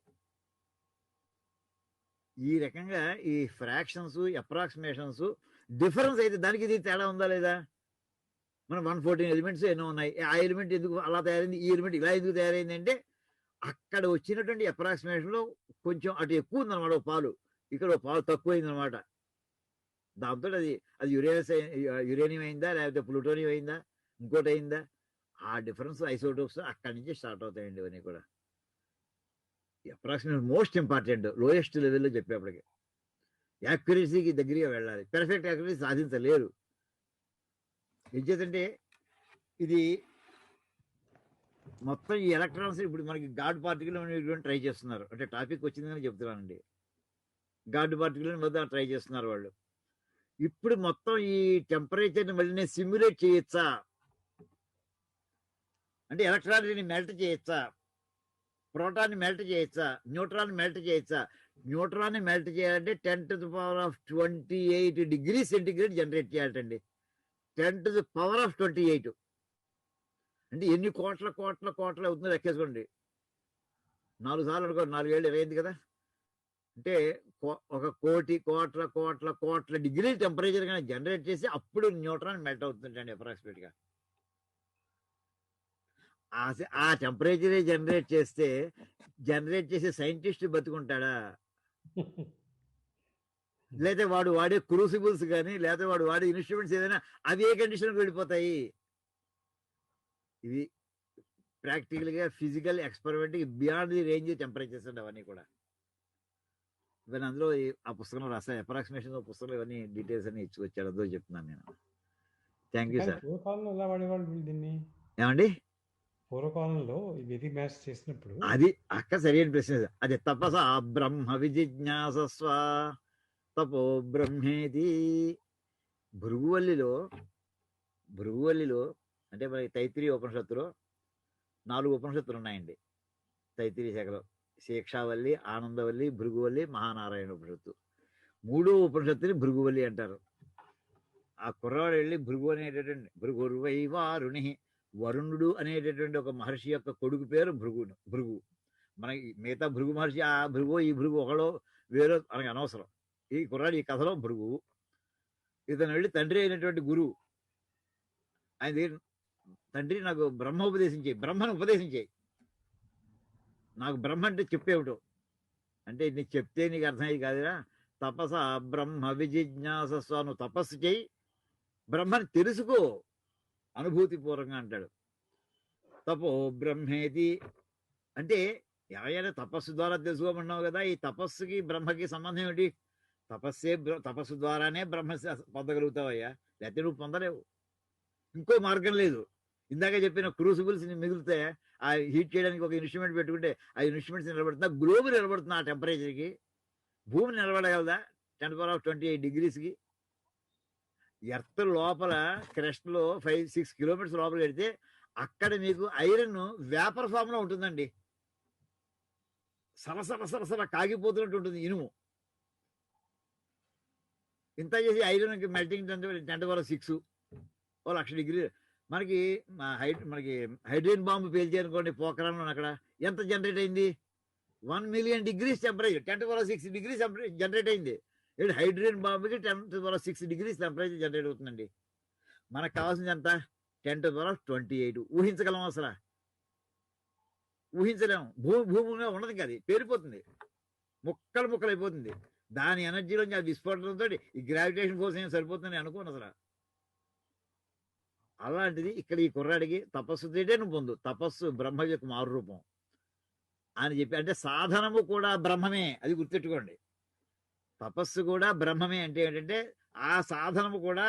ఈ రకంగా ఈ ఫ్రాక్షన్స్, అప్రాక్సిమేషన్స్ డిఫరెన్స్ అయితే దానికి ఇది తేడా ఉందా లేదా? మనం 114 ఎలిమెంట్స్ ఎన్నో ఉన్నాయి, ఆ ఎలిమెంట్ ఎందుకు అలా తయారైంది, ఈ ఎలిమెంట్ ఇలా ఎందుకు తయారైంది అంటే అక్కడ వచ్చినటువంటి అప్రాక్సిమేషన్లో కొంచెం అటు ఎక్కువ ఉందన్నమాట ఓ పాలు, ఇక్కడ ఓ పాలు తక్కువైంది అనమాట. దాంతో అది యురేనియం అయిందా, లేకపోతే ప్లూటోనియం అయిందా, ఇంకోటి అయిందా, ఆ డిఫరెన్స్ ఐసోటోప్స్ అక్కడి నుంచి స్టార్ట్ అవుతాయండి. ఇవన్నీ కూడా అప్రాక్సిమేషన్ మోస్ట్ ఇంపార్టెంట్, లోయెస్ట్ లెవెల్లో చెప్పేప్పటికి యాక్యురసీకి దగ్గరగా వెళ్ళాలి. పెర్ఫెక్ట్ యాక్యురసీ సాధించలేరు. ఏం చేద్దంటే ఇది మొత్తం ఈ ఎలక్ట్రాన్స్ ఇప్పుడు మనకి గాడ్ పార్టికల్ ట్రై చేస్తున్నారు. అంటే టాపిక్ వచ్చిందని చెప్తున్నానండి. గాడ్ పార్టికల్ మొత్తం ట్రై చేస్తున్నారు వాళ్ళు. ఇప్పుడు మొత్తం ఈ టెంపరేచర్ని మళ్ళీ నేను సిమ్యులేట్ చేయొచ్చా అంటే, ఎలక్ట్రాన్ని మెల్ట్ చేయొచ్చా, ప్రోటాన్ని మెల్ట్ చేయొచ్చా, న్యూట్రాన్ని మెల్ట్ చేయొచ్చా? న్యూట్రాన్ని మెల్ట్ చేయాలంటే 10⁻28 డిగ్రీ సెంటిగ్రేడ్ జనరేట్ చేయాలండి. 10⁻28 అంటే ఎన్ని కోట్ల కోట్ల కోట్ల అవుతుందో లెక్కేసుకోండి. 4 సార్లు అనుకో, 4 ఏళ్ళు 20 కదా. అంటే 1 కోటి కోట్ల కోట్ల కోట్ల డిగ్రీ టెంపరేచర్ కానీ జనరేట్ చేసి అప్పుడు న్యూట్రాన్ మెల్ట్ అవుతుందండి అప్రాక్సిమేట్గా. ఆ టెంపరేచరే జనరేట్ చేసే సైంటిస్ట్ బతుకుంటాడా? లేకపోతే వాడు వాడే క్రూసిబుల్స్ కానీ, లేకపోతే వాడు వాడే ఇన్స్ట్రుమెంట్స్ ఏదైనా అవి ఏ కండిషన్కి వెళ్ళిపోతాయి? ఇది ప్రాక్టికల్గా physical experiment beyond the range temperatures అండి అవన్నీ కూడా. ఇవన్నీ అందులో ఆ పుస్తకంలో రాస్తాను, అప్రాక్సిమేషన్ పుస్తకంలో ఇవన్నీ డీటెయిల్స్ అన్ని ఇచ్చుకొచ్చాడు, అందులో చెప్తున్నాను నేను. Thank you sir. పూర్వకాలంలో ఎలా వాడేవాళ్ళు దీన్ని? ఏమండి పూర్వకాలంలో వేదిక మ్యాథ్స్ చేసినప్పుడు అది అక్క సరైన ప్రశ్న. అది తపస బ్రహ్మ విజిజ్ఞాసస్వ తపో బ్రహ్మేది. భృగువల్లిలో అంటే మనకి తైత్రీయ ఉపనిషత్తులో 4 ఉపనిషత్తులు ఉన్నాయండి. తైత్రీయ శాఖలో శిక్షావల్లి, ఆనందవల్లి, భృగువల్లి, మహానారాయణ ఉపనిషత్తు. 3వ ఉపనిషత్తుని భృగువల్లి అంటారు. ఆ కుర్రవాడు వెళ్ళి భృగు అనేటటువంటి భృగుర్వై వారుణి, వరుణుడు అనేటటువంటి ఒక మహర్షి యొక్క కొడుకు పేరు భృగు. మనకి మిగతా భృగు మహర్షి ఆ భృగు ఈ భృగు ఒకడో వేరో మనకి అనవసరం. ఈ కుర్రాడు ఈ కథలో భృగువు. ఇతను వెళ్ళి తండ్రి అయినటువంటి గురువు ఆయన తండ్రి నాకు బ్రహ్మను ఉపదేశం చేయి, నాకు బ్రహ్మ అంటే చెప్పేవిటో అంటే నీకు చెప్తే నీకు అర్థమయ్యి కాదురా, తపస బ్రహ్మ విజిజ్ఞాసస్వ, నువ్వు తపస్సు చేయి, బ్రహ్మని తెలుసుకో అనుభూతిపూర్వకంగా అంటాడు. తపో బ్రహ్మేది అంటే ఎవరైనా తపస్సు ద్వారా తెలుసుకోమన్నావు కదా, ఈ తపస్సుకి బ్రహ్మకి సంబంధం ఏమిటి? తపస్సు ద్వారానే బ్రహ్మ పొందగలుగుతావయ్యా, లేకపోతే నువ్వు పొందలేవు. ఇంకో మార్గం లేదు. ఇందాక చెప్పిన క్రూసిబుల్స్ మిగిలితే ఆ హీట్ చేయడానికి ఒక ఇన్స్ట్రుమెంట్ పెట్టుకుంటే ఆ ఇన్స్ట్రుమెంట్స్ నిలబడుతుందా? గ్లోబ్ నిలబడుతుందా ఆ టెంపరేచర్కి? భూమి నిలబడగలదా? 10⁻28 degreesకి. ఎర్త్ లోపల క్రస్ట్లో 5-6 కిలోమీటర్స్ లోపల పెడితే అక్కడ మీకు ఐరన్ వేపర్ ఫామ్లో ఉంటుందండి. సరసర కాగిపోతున్నట్టు ఉంటుంది ఇనుము. ఇంత చేసి ఐరన్ మెల్టింగ్ 10⁻6 1,00,000 డిగ్రీ. మనకి మనకి హైడ్రోజన్ బాంబు పేల్చి అనుకోండి పోఖరాన్లో, అక్కడ ఎంత జనరేట్ అయింది? 1 million degrees temperature, 10⁻6 degrees generate అయింది. హైడ్రోజన్ బాంబుకి 10⁻6 degrees టెంపరేచర్ జనరేట్ అవుతుందండి. మనకు కావాల్సింది ఎంత? 10⁻28. ఊహించగలం అసలు? ఊహించలేము. భూమిలో ఉండదు, ఇంకా అది పేరిపోతుంది, ముక్కలు అయిపోతుంది. దాని ఎనర్జీలోంచి ఆ విస్ఫోటనంతో ఈ గ్రావిటేషన్ ఫోర్స్ ఏం సరిపోతుందని అనుకోను అసలు. అలాంటిది ఇక్కడ ఈ కుర్రాడికి తపస్సు తేటే నువ్వు పొందు. తపస్సు బ్రహ్మ యొక్క మారు రూపం అని చెప్పి, అంటే సాధనము కూడా బ్రహ్మమే, అది గుర్తెట్టుకోండి. తపస్సు కూడా బ్రహ్మమే అంటే ఏంటంటే ఆ సాధనము కూడా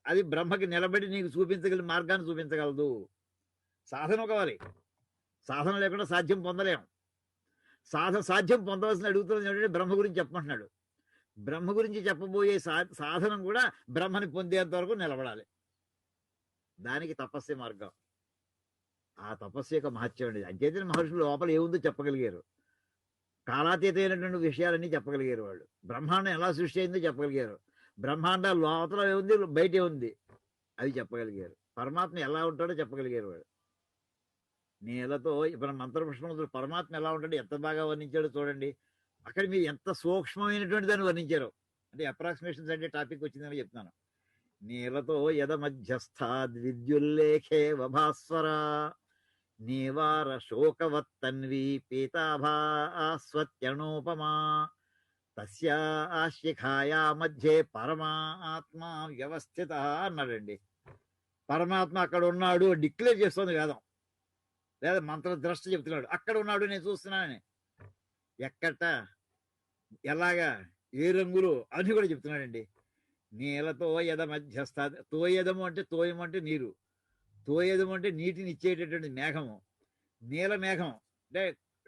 అది బ్రహ్మకి నిలబడి నీకు చూపించగల మార్గాన్ని చూపించగలదు. సాధన కావాలి, సాధన లేకుండా సాధ్యం పొందలేం. సాధ్యం పొందవలసిన అడుగుతున్నది ఏంటంటే బ్రహ్మ గురించి చెప్పమంటున్నాడు. బ్రహ్మ గురించి చెప్పబోయే సాధనం కూడా బ్రహ్మని పొందేంత వరకు నిలబడాలి. దానికి తపస్సే మార్గం. ఆ తపస్సు యొక్క మహత్యం అండి. అంచేతనే మహర్షులు లోపల ఏముందో చెప్పగలిగారు. కాలాతీతమైనటువంటి విషయాలన్నీ చెప్పగలిగారు వాళ్ళు. బ్రహ్మాండం ఎలా సృష్టి అయిందో చెప్పగలిగారు. బ్రహ్మాండం లోపల ఏముంది, బయట ఏముంది, అది చెప్పగలిగారు. పరమాత్మ ఎలా ఉంటాడో చెప్పగలిగారు వాళ్ళు. నీళ్ళతో ఇప్పుడు మంత్రపుష్పంలో పరమాత్మ ఎలా ఉంటాడో ఎంత బాగా వర్ణించాడో చూడండి. అక్కడ మీరు ఎంత సూక్ష్మమైనటువంటి దాన్ని వర్ణించారు. అంటే అప్రాక్సిమేషన్స్ అంటే టాపిక్ వచ్చిందని చెప్తున్నాను. నీలతో యద మధ్యస్థాద్విద్యుల్లేఖే వభాస్వర నీవార శోకవత్తన్వి పీతాభాస్వత్యనోపమా తస్యాశిఖాయా మధ్యే పరమాత్మ వ్యవస్థిత అన్నాడండి. పరమాత్మ అక్కడ ఉన్నాడు డిక్లేర్ చేస్తుంది వేదం, లేదా మంత్రద్రష్ట చెప్తున్నాడు. అక్కడ ఉన్నాడు, నేను చూస్తున్నానని. ఎక్కట, ఎలాగా, ఏ రంగులు అని కూడా చెప్తున్నాడండి. నీలతో యద మధ్యస్థ. తోయదము అంటే తోయము అంటే నీరు, తోయదము అంటే నీటిని ఇచ్చేటటువంటి మేఘము. నీల మేఘం అంటే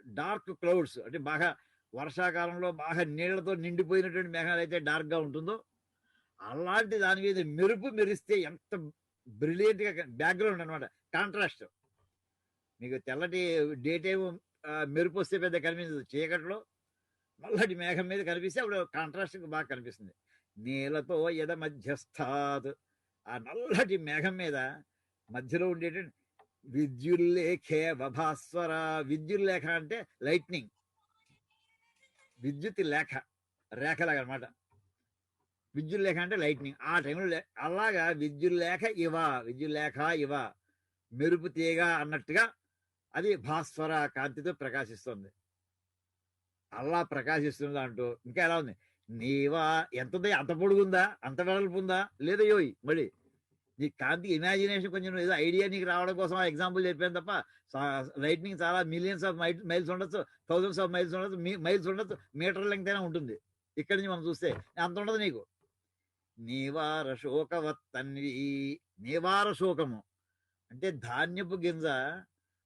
డార్క్ క్లౌడ్స్, అంటే బాగా వర్షాకాలంలో బాగా నీళ్లతో నిండిపోయినటువంటి మేఘాలు అయితే డార్క్గా ఉంటుందో అలాంటి దాని మీద మెరుపు మెరిస్తే ఎంత బ్రిలియంట్గా బ్యాక్గ్రౌండ్ అనమాట, కాంట్రాస్ట్. మీకు తెల్లటి డే టైం మెరుపు వస్తే పెద్ద కనిపించదు, చీకట్లో నల్లటి మేఘం మీద కనిపిస్తే అప్పుడు కాంట్రాస్ట్ బాగా కనిపిస్తుంది. నీలతో యద మధ్యస్థాత్, ఆ నల్లటి మేఘం మీద మధ్యలో ఉండేటువంటి విద్యుల్లేఖే వభాస్వర. విద్యుల్లేఖ అంటే లైట్నింగ్, విద్యుత్ లేఖ, రేఖలాగా అనమాట. విద్యుల్లేఖ అంటే లైట్నింగ్. ఆ టైంలో అలాగా విద్యుల్లేఖ ఇవ, విద్యుల్లేఖ ఇవ, మెరుపు తీగ అన్నట్టుగా అది భాస్వర కాంతితో ప్రకాశిస్తుంది. అలా ప్రకాశిస్తుంది అంటూ ఇంకా ఎలా ఉంది? నీవా ఎంతది, అంత పొడుగుందా, అంత వెడల్పు ఉందా, లేదా యోయ్. మళ్ళీ నీ కాంతి ఇమాజినేషన్ కొంచెం ఏదో ఐడియా నీకు రావడం కోసం ఆ ఎగ్జాంపుల్ చెప్పాను తప్ప లైట్నింగ్ చాలా మిలియన్స్ ఆఫ్ మైల్స్ ఉండొచ్చు, థౌజండ్స్ ఆఫ్ మైల్స్ ఉండొచ్చు, మైల్స్ ఉండొచ్చు, మీటర్ లెంగ్త్ అయినా ఉంటుంది. ఇక్కడి నుంచి మనం చూస్తే అంత ఉండదు నీకు. నీవార శోకవత్తన్వి. నీవార శోకము అంటే ధాన్యపు గింజ,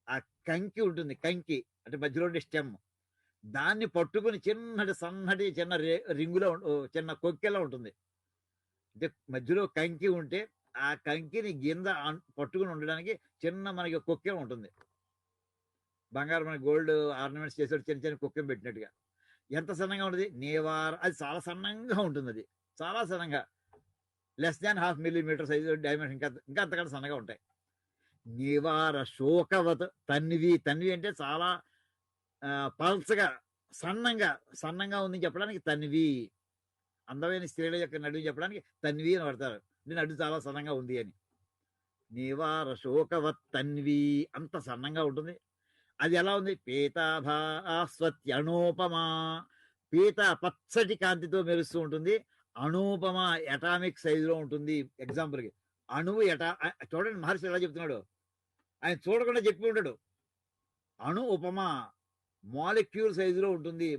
ఆ కంకి ఉంటుంది, కంకి అంటే మధ్యలో ఉండే స్టెమ్, దాన్ని పట్టుకుని సన్నటి చిన్న రింగులో చిన్న కొక్కెలా ఉంటుంది. అంటే మధ్యలో కంకి ఉంటే ఆ కంకిని గింజ పట్టుకుని ఉండడానికి చిన్న మనకి కొక్కె ఉంటుంది. బంగారం మన గోల్డ్ ఆర్నమెంట్స్ చేసే చిన్న చిన్న కొక్కెం పెట్టినట్టుగా ఎంత సన్నంగా ఉంటుంది. నేవార, అది చాలా సన్నంగా ఉంటుంది. అది చాలా సన్నంగా, less than 0.5 millimetre size dimension, ఇంకా అంతకంటే సన్నగా ఉంటాయి. నివార శోకవత్ తన్వి. తన్వి అంటే చాలా పల్సగా, సన్నంగా ఉంది చెప్పడానికి తన్వి. అందమైన స్త్రీల యొక్క నడుము చెప్పడానికి తన్వి అని పడతారు. నడు చాలా సన్నంగా ఉంది అని. నివార శోకవత్ తన్వి, అంత సన్నంగా ఉంటుంది. అది ఎలా ఉంది? పీతాభాస్వత్యనోపమా. పీత పచ్చటి కాంతితో మెరుస్తూ ఉంటుంది. అనూపమ ఎటామిక్ సైజులో ఉంటుంది. ఎగ్జాంపుల్కి అణువు చూడండి మహర్షి ఎలా చెప్తున్నాడు, ఆయన చూడకుండా చెప్పి ఉంటాడు. అణు ఉపమ మాలిక్యూల్ సైజులో ఉంటుంది.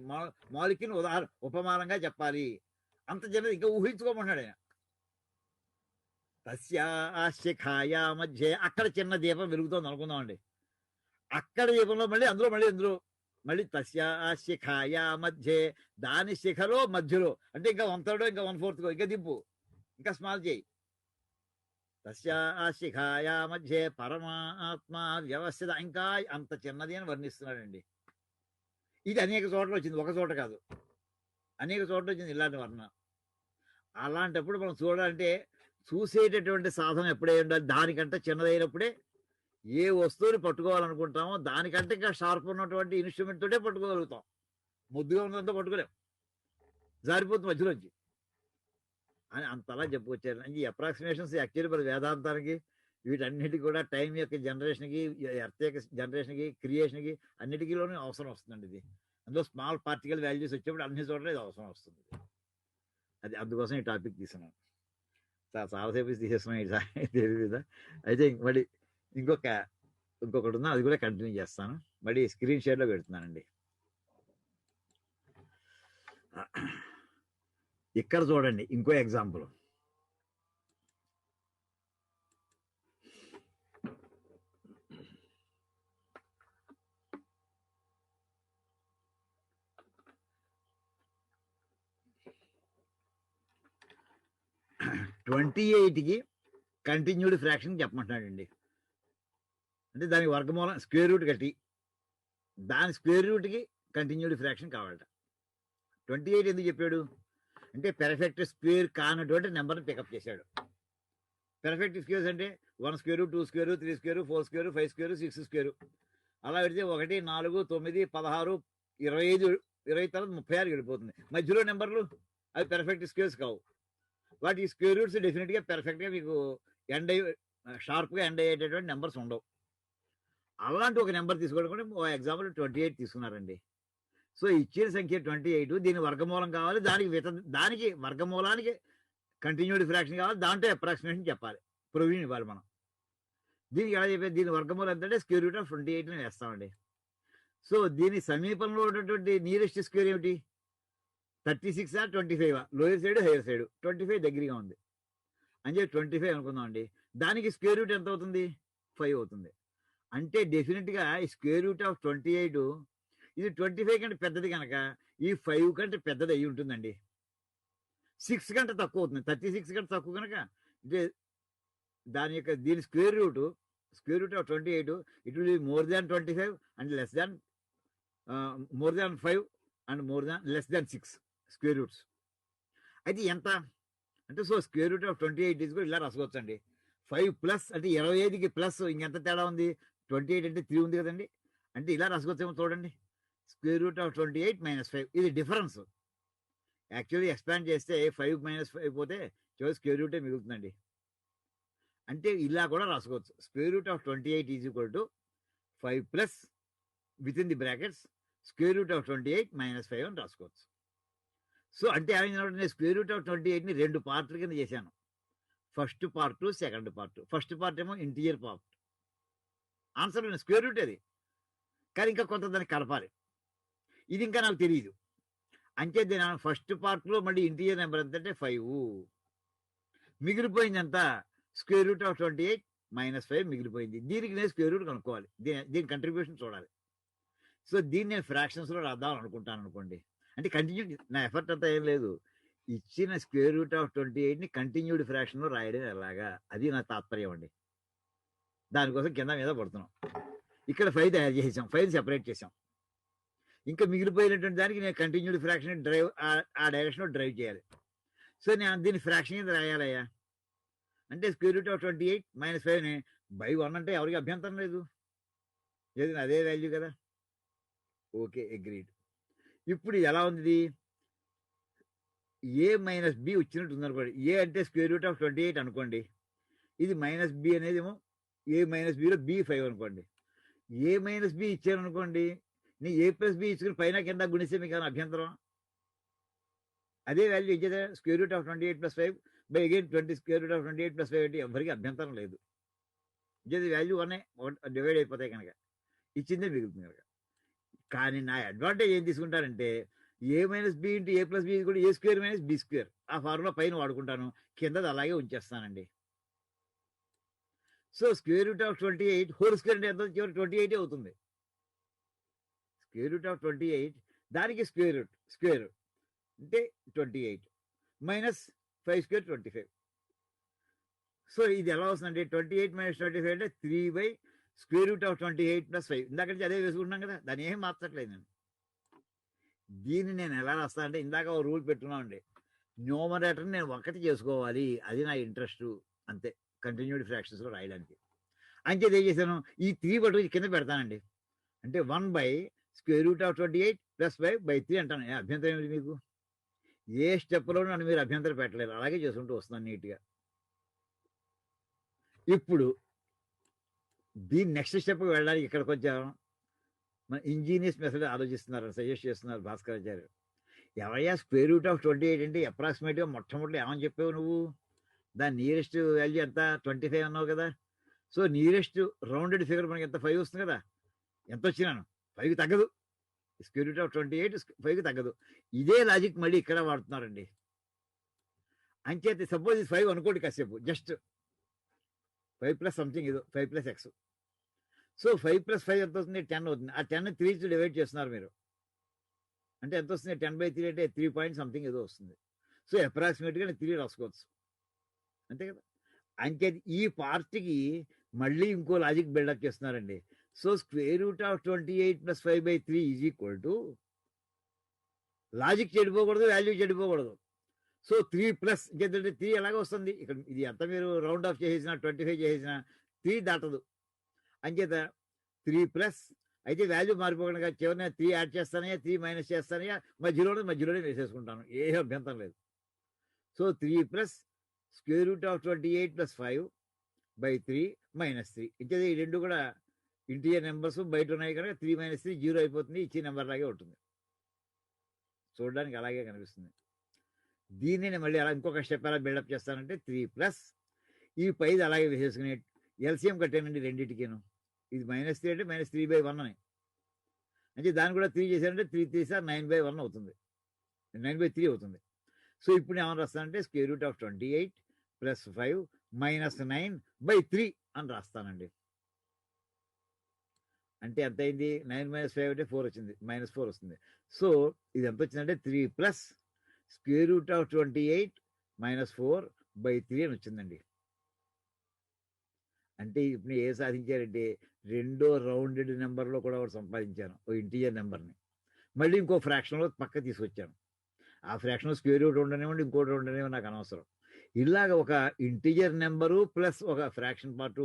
మాలిక్యూల్ ఉదాహరణ ఉపమానంగా చెప్పాలి. అంత చిన్నది ఇంకా ఊహించుకోమంటున్నాడు ఆయన. తస్యాశిఖాయా మధ్య, అక్కడ చిన్న దీపం వెలుగుతోంది అనుకుందామండి. అక్కడ దీపంలో మళ్ళీ అందులో మళ్ళీ తస్యా శిఖాయా మధ్యే, దాని శిఖలో మధ్యలో, అంటే ఇంకా 1/3 ఇంకా 1/4 ఇంకా దింపు, ఇంకా స్మాల్ చేయి. తస్యా శిఖాయా మధ్యే పరమాత్మ వ్యవస్థిత, ఇంకా అంత చిన్నది అని వర్ణిస్తున్నాడండి. ఇది అనేక చోట్ల వచ్చింది, ఒక చోట కాదు, అనేక చోట్ల వచ్చింది ఇలాంటి వర్ణన. అలాంటప్పుడు మనం చూడాలంటే చూసేటటువంటి సాధనం ఎప్పుడే ఉండాలి, దానికంటే చిన్నదైనప్పుడే ఏ వస్తువుని పట్టుకోవాలనుకుంటామో దానికంటే ఇంకా షార్ప్ ఉన్నటువంటి ఇన్స్ట్రుమెంట్ తోటే పట్టుకోగలుగుతాం. ముద్దుగా ఉన్నదంతా పట్టుకోలేం, జారిపోతుంది మధ్యలోంచి అని అంతలా చెప్పుకొచ్చారు. ఈ అప్రాక్సిమేషన్స్ యాక్చువల్లీ మరి వేదాంతానికి వీటన్నిటికీ కూడా టైం యొక్క జనరేషన్కి, ఎర్త్ యొక్క జనరేషన్కి, క్రియేషన్కి అన్నిటికీలోనే అవసరం వస్తుందండి ఇది. అందులో స్మాల్ పార్టికల్ వాల్యూస్ వచ్చేప్పుడు అన్ని చోట్ల ఇది అవసరం వస్తుంది. అది అందుకోసం ఈ టాపిక్ తీసుకున్నాను. చాలాసేపు తీసేస్తున్నాను తెలియదు కదా. అయితే మళ్ళీ ఇంకొకటి ఉందా, అది కూడా కంటిన్యూ చేస్తాను. మళ్ళీ స్క్రీన్ షేర్లో పెడుతున్నానండి. ఇక్కడ చూడండి ఇంకో ఎగ్జాంపుల్. ట్వంటీ 28కి కంటిన్యూడ్ ఫ్రాక్షన్ చెప్పమంటున్నాడండి. అంటే దానికి వర్గమూలం స్క్వేర్ రూట్ కట్టి దాని స్క్వేర్ రూట్కి కంటిన్యూడ్ ఫ్రాక్షన్ కావాలట. 28 ఎందుకు చెప్పాడు అంటే పెర్ఫెక్ట్ స్క్వేర్ కానటువంటి నెంబర్ని పికప్ చేశాడు. పెర్ఫెక్ట్ స్క్వేర్స్ అంటే 1 square, 2 square, 3 square, 4 square, 5 square, 6 square, అలా పెడితే 1, 4, 9, 16, 25, 20 తర్వాత 36 వెళ్ళిపోతుంది. మధ్యలో నెంబర్లు అవి పెర్ఫెక్ట్ స్క్వేర్స్ కావు. వాటి స్క్వేర్ రూట్స్ డెఫినెట్గా పెర్ఫెక్ట్గా మీకు షార్ప్గా ఎండ్ అయ్యేటటువంటి నెంబర్స్ ఉండవు. అలాంటి ఒక నెంబర్ తీసుకోవడం కూడా ఎగ్జాంపుల్ 28 తీసుకున్నారండి. సో ఇచ్చిన సంఖ్య 28, దీని వర్గమూలం కావాలి, దానికి వర్గమూలానికి కంటిన్యూడ్ ఫ్రాక్షన్ కావాలి, దాంట్లో అప్రాక్సిమేషన్ చెప్పాలి, ప్రొవిజన్ ఇవ్వాలి మనం. దీనికి ఎలా చెప్పేది, దీని వర్గమూలం ఎంతంటే స్క్వేర్ రూట్ ఆఫ్ 28 వేస్తామండి. సో దీని సమీపంలో ఉన్నటువంటి నియరెస్ట్ స్క్వేర్ ఏమిటి, 36 25, లోయర్ సైడ్ హైయర్ సైడ్ 25 దగ్గరగా ఉంది అని చెప్పి 25 అనుకుందాం అండి. దానికి స్క్వేర్ రూట్ ఎంత అవుతుంది, 5 అవుతుంది. అంటే డెఫినెట్గా ఈ స్క్వేర్ రూట్ ఆఫ్ 28 ఇది 25 కంటే పెద్దది కనుక ఈ 5 కంటే పెద్దది అయ్యి ఉంటుందండి. 6 కంటే తక్కువ అవుతుంది, 36 కంటే తక్కువ కనుక అంటే దీని square root of 28 it will be more than 25 and less than more than 5 and less than 6 square roots. అయితే ఎంత అంటే so square root of 28 is కూడా ఇలా రాసుకోవచ్చు అండి. 5 ప్లస్ అంటే 25కి ప్లస్ ఇంకెంత తేడా ఉంది, 28 అంటే 3 ఉంది కదండి, అంటే ఇలా రాసుకోవచ్చేమో చూడండి. స్క్వేర్ రూట్ ఆఫ్ 28 - 5 ఇది డిఫరెన్స్. యాక్చువల్లీ ఎక్స్పాండ్ చేస్తే 5 - 5 పోతే చివరి స్క్వేర్ రూటే మిగులుతుందండి. అంటే ఇలా కూడా రాసుకోవచ్చు. Square root of 28 is equal to 5 plus with in the brackets square root of 28 - 5 అని రాసుకోవచ్చు. సో అంటే ఏమైందంటే స్క్వేర్ రూట్ ఆఫ్ 28ని 2 పార్ట్ల కింద చేశాను. First part, second part. First part ఏమో interior part, answer square root అది, కానీ ఇంకా కొంత దాన్ని కలపాలి. ఇది ఇంకా నాకు తెలియదు. అంటే నేను ఫస్ట్ పార్ట్లో మళ్ళీ ఇంటీరియర్ నెంబర్ ఎంత అంటే 5, మిగిలిపోయింది ఎంత స్క్వేర్ రూట్ ఆఫ్ 28 - 5 మిగిలిపోయింది. దీనికి నేను స్క్వేర్ రూట్ కనుక్కోవాలి, దీని కంట్రిబ్యూషన్ చూడాలి. సో దీన్ని నేను ఫ్రాక్షన్స్లో రాద్దాం అనుకుంటాను అనుకోండి. అంటే కంటిన్యూ, నా ఎఫర్ట్ అంతా ఏం లేదు, ఇచ్చిన స్క్వేర్ రూట్ ఆఫ్ 28ని కంటిన్యూడ్ ఫ్రాక్షన్లో రాయడం ఎలాగా, అది నా తాత్పర్యం అండి. దానికోసం కింద మీద పడుతున్నాం. ఇక్కడ 5 తయారు చేసాం, 5 సెపరేట్ చేసాం. ఇంకా మిగిలిపోయినటువంటి దానికి నేను కంటిన్యూడ్ ఫ్రాక్షన్ డ్రైవ్ ఆ డైరెక్షన్లో డ్రైవ్ చేయాలి. సో నేను దీన్ని ఫ్రాక్షన్ కింద రాయాలయ్యా అంటే స్క్వేర్ రూట్ ఆఫ్ 28 - 5ని బై 1 అంటే ఎవరికి అభ్యంతరం లేదు, లేదు అదే వాల్యూ కదా. Okay, agreed. ఇప్పుడు ఎలా ఉంది, a - b వచ్చినట్టు ఉంది అనుకోండి. ఏ అంటే స్క్వేర్ రూట్ ఆఫ్ 28 అనుకోండి, ఇది -b అనేది ఏమో a - bలో b 5 అనుకోండి. a - b ఇచ్చాను అనుకోండి, నీ a + b ఇచ్చుకుని పైన కింద గుణిస్తే మీకు ఏమైనా అభ్యంతరం, అదే వాల్యూ ఇచ్చేదే square root of 28 + 5 by again 20 square root of 28 + 5 అంటే ఎవరికి అభ్యంతరం లేదు. ఇచ్చేది వాల్యూ 1 డివైడ్ అయిపోతాయి కనుక ఇచ్చిందే మిగులుతుంది కనుక. కానీ నా అడ్వాంటేజ్ ఏం తీసుకుంటారంటే a - b × a + b కూడా a² - b², ఆ ఫార్ములా పైన వాడుకుంటాను, కిందది అలాగే ఉంచేస్తానండి. So square root of 28 whole square అంటే ఎంత, చివరి 28 అవుతుంది. స్క్వేర్ రూట్ ఆఫ్ 28 దానికి స్క్వేర్ అంటే 28 మైనస్ 5 స్క్వేర్ 25. సో ఇది ఎలా వస్తుందంటే 28 మైనస్ 25 అంటే 3 స్క్వేర్ రూట్ ఆఫ్ 28 ప్లస్ 5. ఇందాక నుంచి అదే వేసుకుంటున్నాం కదా, దాన్ని ఏం మార్చట్లేదు నేను. దీన్ని నేను ఎలా రాస్తానంటే ఇందాక ఒక రూల్ పెట్టుకున్నామండి, న్యూమరేటర్ నేను ఒకటి చేసుకోవాలి, అది నా ఇంట్రెస్ట్ అంతే, కంటిన్యూడ్ ఫ్రాక్షన్స్లో రాయడానికి. అంచేది ఏం చేశాను, ఈ 3 పట్టుకు కింద పెడతానండి. అంటే 1 స్క్వేర్ రూట్ ఆఫ్ 28 ప్లస్ 5/3 అంటాను. అభ్యంతరం ఏమిటి మీకు? ఏ స్టెప్లో నన్ను మీరు అభ్యంతరం పెట్టలేరు, అలాగే చేసుకుంటూ వస్తున్నాను నీట్గా. ఇప్పుడు దీని నెక్స్ట్ స్టెప్కి వెళ్ళడానికి ఇక్కడికి వచ్చాను. మన ఇంజనీర్స్ మెథడ్ ఆలోచిస్తున్నారు, సజెస్ట్ చేస్తున్నారు భాస్కరాచార్య. ఎవరయ్యా స్క్వేర్ రూట్ ఆఫ్ 28 అంటే అప్రాక్సిమేట్గా మొట్టమొదటి ఏమని చెప్పావు నువ్వు? దాని నియరెస్ట్ వాల్యూ ఎంత? 25 అన్నావు కదా. సో నియరెస్ట్ రౌండెడ్ ఫిగర్ మనకి ఎంత? 5 వస్తుంది కదా. ఎంత వచ్చినాను? 5కి తగ్గదు. స్క్వేర్ రూట్ ఆఫ్ 28 5కి తగ్గదు. ఇదే లాజిక్ మళ్ళీ ఇక్కడ వాడుతున్నారండి. అంచేత సపోజ్ ఇది 5 అనుకోండి కాసేపు, జస్ట్ 5 ప్లస్ సంథింగ్ ఏదో 5 ప్లస్ ఎక్స్. సో 5 ప్లస్ 5 ఎంత వస్తుంది? 10 అవుతుంది. ఆ 10 3 డివైడ్ చేస్తున్నారు మీరు, అంటే ఎంత వస్తుంది? 10/3 అంటే 3 పాయింట్ సంథింగ్ ఏదో వస్తుంది. సో అప్రాక్సిమేట్గా నేను 3 రాసుకోవచ్చు, అంతే కదా. అంచేది ఈ పార్ట్కి మళ్ళీ ఇంకో లాజిక్ బిల్డప్ చేస్తున్నారండి. So square root of 28 plus 5/3 is equal to, logic చెడిపోకూడదు, వాల్యూ చెడిపోకూడదు. సో 3 ప్లస్ ఇంకేంటంటే 3 ఎలాగ వస్తుంది ఇక్కడ, ఇది ఎంత మీరు రౌండ్ ఆఫ్ చేసేసిన 25 చేసేసిన 3 దాటదు. అంచేత 3 ప్లస్ అయితే వాల్యూ మారిపోకుండా చివరిన 3 యాడ్ చేస్తానయ్యా, 3 మైనస్ చేస్తానయ్యా, మధ్యలోనే వేసేసుకుంటాను, ఏ అభ్యంతరం లేదు. So 3 plus square root of 28 plus 5/3 minus 3. ఇంకేది ఈ రెండు కూడా ఇంటీరియర్ నెంబర్స్ బయట ఉన్నాయి కనుక 3 మైనస్ 3 0 అయిపోతుంది, ఇచ్చిన నెంబర్ లాగే ఉంటుంది, చూడడానికి అలాగే కనిపిస్తుంది. దీన్ని నేను మళ్ళీ అలా ఇంకొక స్టెప్ ఎలా బిల్డప్ చేస్తానంటే 3 ప్లస్ ఈ 5 అలాగే వేసేసుకుని ఎల్సిఎం కట్టానండి రెండింటికేను. ఇది -3 అంటే -3/1 అని, అంటే దాన్ని కూడా 3 చేశారంటే 3 3 సార్ 9/1 అవుతుంది, 9/3 అవుతుంది. సో ఇప్పుడు ఏమని రాస్తానంటే square root of 28 plus 5 minus 9/3 అని రాస్తానండి. అంటే ఎంత అయింది? 9 మైనస్ 5 అంటే 4 వచ్చింది, -4 వస్తుంది. సో ఇది ఎంత వచ్చిందంటే 3 plus square root of 28 minus 4/3 అని వచ్చిందండి. అంటే ఇప్పుడు ఏ సాధించారంటే రెండో రౌండెడ్ నెంబర్లో కూడా ఒకటి సంపాదించాను, ఓ ఇంటీజర్ నెంబర్ని. మళ్ళీ ఇంకో ఫ్రాక్షన్లో పక్క తీసుకొచ్చాను. ఆ ఫ్రాక్షన్ స్క్వేర్ రూట్ ఉండనివ్వండి, ఇంకోటి ఉండనివ్వండి, నాకు అనవసరం. ఇలాగ ఒక ఇంటీజర్ నెంబరు ప్లస్ ఒక ఫ్రాక్షన్ పార్ట్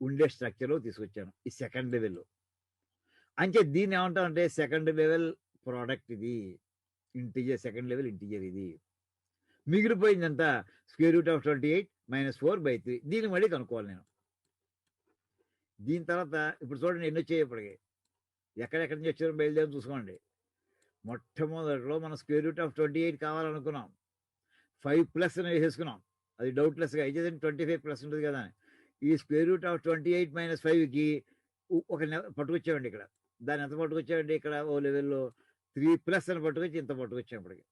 ఉండే స్ట్రక్చర్లో తీసుకొచ్చాను ఈ సెకండ్ లెవెల్లో. అంటే దీన్ని ఏమంటామంటే సెకండ్ లెవెల్ ప్రోడక్ట్ ఇది, ఇంటీజర్ సెకండ్ లెవెల్ ఇంటీజర్ ఇది. మిగిలిపోయిందంతా స్క్వేర్ రూట్ ఆఫ్ 28 మైనస్ 4/3. దీన్ని మళ్ళీ కనుక్కోవాలి నేను. దీని తర్వాత ఇప్పుడు చూడండి ఎన్ని వచ్చాయి ఇప్పటికి, ఎక్కడెక్కడి నుంచి వచ్చారో బయలుదేరి చూసుకోండి. మొట్టమొదటిలో మనం స్క్వేర్ రూట్ ఆఫ్ 28 కావాలనుకున్నాం, 5 ప్లస్ అని వేసేసుకున్నాం, అది డౌట్లెస్గా అయితే 25 ప్లస్ ఉంటుంది కదా. ఈ స్క్వేర్ రూట్ ఆఫ్ 28 మైనస్ 5కి ఒక పట్టుకొచ్చామండి ఇక్కడ. దాన్ని ఎంత పట్టుకొచ్చామండి ఇక్కడ ఓ లెవెల్లో 3 ప్లస్ అని పట్టుకొచ్చి ఇంత పట్టుకొచ్చాం ఇప్పటికి.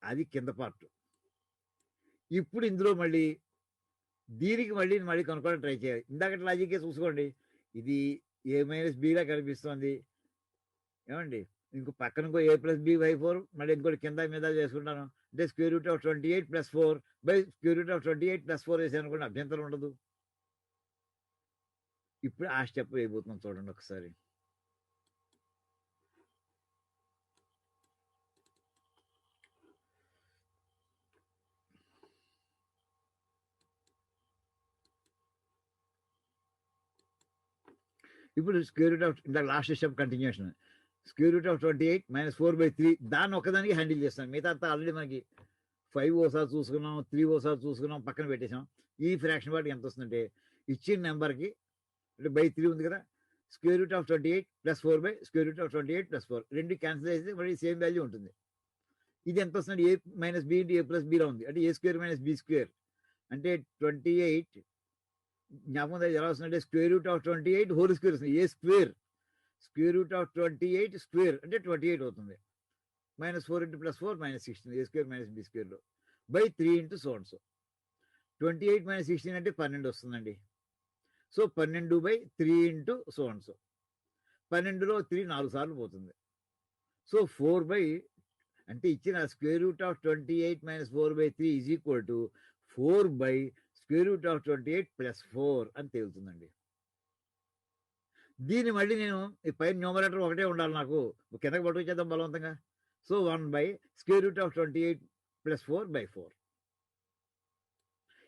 అది కింద పార్ట్. ఇప్పుడు ఇందులో మళ్ళీ దీనికి మళ్ళీ కనుక్కోవడానికి ట్రై చేయాలి. ఇందాక లాజిక్కే చూసుకోండి, ఇది A-Bలా కనిపిస్తుంది ఏమండి. ఇంకో పక్కన ఇంకో A+B/4, మళ్ళీ ఇంకోటి కింద మీద చేసుకుంటాను. అంటే స్క్వేర్ రూట్ ఆఫ్ 28 ప్లస్ 4/స్క్వేర్ రూట్ ఆఫ్ 28 ప్లస్ 4 వేసాను అనుకోండి, అభ్యంతరం ఉండదు. ఇప్పుడు ఆ స్టెప్ వేయబోతున్నాం చూడండి ఒకసారి. ఇప్పుడు స్క్వేర్ రూట్ ఆఫ్ ఇందాక last step continuation, square root of 28 minus 4/3 దాన్ని ఒకదానికి హ్యాండిల్ చేస్తాం. మిగతా అంతా ఆల్రెడీ మనకి 5 ఓసారి చూసుకున్నాం, 3 ఓసారి చూసుకున్నాం, పక్కన పెట్టేసాం. ఈ ఫ్రాక్షన్ పార్ట్ ఎంత వస్తుందంటే ఇచ్చిన నెంబర్కి అంటే బై 3 ఉంది కదా, స్క్వేర్ రూట్ ఆఫ్ 28 ప్లస్ 4/స్క్వేర్ రూట్ ఆఫ్ 28 ప్లస్ 4 రెండు క్యాన్సిల్ చేస్తే మళ్ళీ సేమ్ వాల్యూ ఉంటుంది. ఇది ఎంత వస్తుంది? A-B ఇంటూ A+Bలో ఉంది, అంటే A² మైనస్ B² అంటే 28 జ్ఞాపకం ఎలా వస్తుందంటే square root of 28 whole square వస్తుంది. A² square root of 28 square అంటే 28 అవుతుంది, -4 ఇంటూ +4 -16 A² మైనస్ B²లో /3 into so and so. 28 minus 16 అంటే 12 వస్తుందండి. So 12/3 into so and so. 12లో 3 4 సార్లు పోతుంది. సో 4 అంటే ఇచ్చిన square root of 28 - 4/3 is equal to 4 square root of 28 + 4 అని తేలుతుందండి. దీన్ని మళ్ళీ నేను ఈ పైన న్యూమరేటర్ ఒకటే ఉండాలి, నాకు కిందకి పట్టుకొచ్చేద్దాం బలవంతంగా. So 1 square root of 28 + 4/4.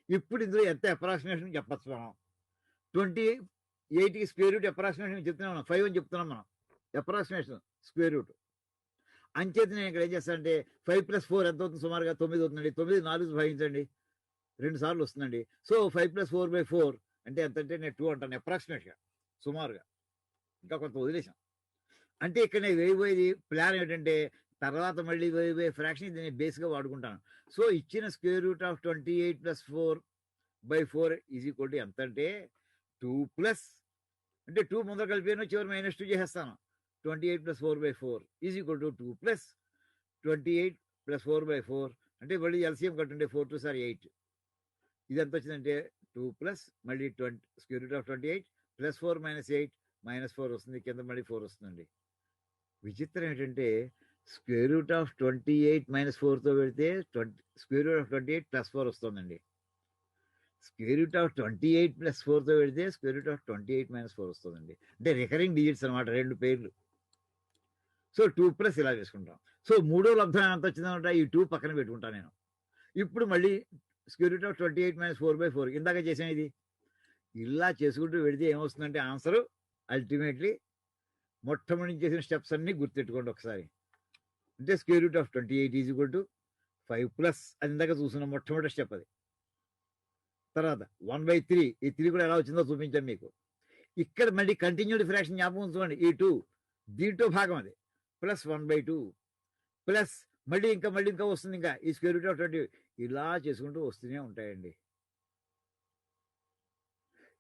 ఇప్పుడు ఇందులో ఎంత అప్రాక్సిమేషన్ చెప్పచ్చు మనం. 28కి స్క్వేర్ రూట్ అప్రాక్సిమేషన్ చెప్తున్నాం మనం, 5 అని చెప్తున్నాం మనం. అప్రాక్సిమేషన్ స్క్వేర్ రూట్ అంచేత నేను ఇక్కడ ఏం చేస్తానంటే 5 + 4 ఎంత అవుతుంది, సుమారుగా 9 అవుతుందండి. 9 4 భాగించండి, 2 సార్లు వస్తుందండి. సో 5 + 4/4 అంటే ఎంత అంటే నేను 2 అంటాను అప్రాక్సిమేట్గా, సుమారుగా. ఇంకా కొంత వదిలేసాం. అంటే ఇక్కడ నేను వేయబోయేది ప్లాన్ ఏంటంటే తర్వాత మళ్ళీ వేయబోయే ఫ్రాక్షన్ దీన్ని బేస్గా వాడుకుంటాను. సో ఇచ్చిన square root of 28 + 4/4 is equal to ఎంత అంటే 2 అంటే 2 ముందర కలిపాను, చివరి -2 చేసేస్తాను. 28 + 4/4 ఈజ్ ఈక్వల్ టు 2 + 28 + 4/4 అంటే మళ్ళీ ఎల్సిఎం కట్టుండే 4 2 సార్ 8. ఇది ఎంత వచ్చిందంటే 2 మళ్ళీ స్క్వేర్ రూట్ ఆఫ్ 28 + 4 - 8 -4 వస్తుంది, కింద మళ్ళీ 4 వస్తుందండి. విచిత్రం ఏంటంటే స్క్వేర్ రూట్ ఆఫ్ 28 - 4తో పెడితే స్క్వేర్ రూట్ ఆఫ్ 28 + 4 వస్తుందండి. స్క్వేర్ రూట్ ఆఫ్ 28 + 4తో పెడితే స్క్వేర్ రూట్ ఆఫ్ 28 - 4 వస్తుందండి. అంటే రికరింగ్ డిజిట్స్ అనమాట, 2 పేర్లు. సో 2 ఇలా చేసుకుంటాం. సో మూడో లబ్ధం ఎంత వచ్చిందనమాట, ఈ 2 పక్కన పెట్టుకుంటాను నేను. ఇప్పుడు మళ్ళీ స్క్వేర్ రూట్ ఆఫ్ 28 - 4/4 ఇందాక చేసాను ఇది. ఇలా చేసుకుంటూ పెడితే ఏమొస్తుందంటే ఆన్సర్ అల్టిమేట్లీ మొట్టమొదటి చేసిన స్టెప్స్ అన్ని గుర్తెట్టుకోండి ఒకసారి. అంటే square root of 28 is equal to 5 అది ఇందాక చూసిన మొట్టమొదటి స్టెప్ అది. తర్వాత 1/3, ఈ 3 కూడా ఎలా వచ్చిందో చూపించాను మీకు. ఇక్కడ మళ్ళీ కంటిన్యూడ్ ఫ్రాక్షన్ జ్ఞాపకం ఉంచుకోండి, ఈ 2 దీంట్లో భాగం అది, +1/2 ప్లస్ మళ్ళీ ఇంకా వస్తుంది, ఇంకా ఈ స్క్వేర్ రూట్ ఆఫ్ 20 ఇలా చేసుకుంటూ వస్తూనే ఉంటాయండి.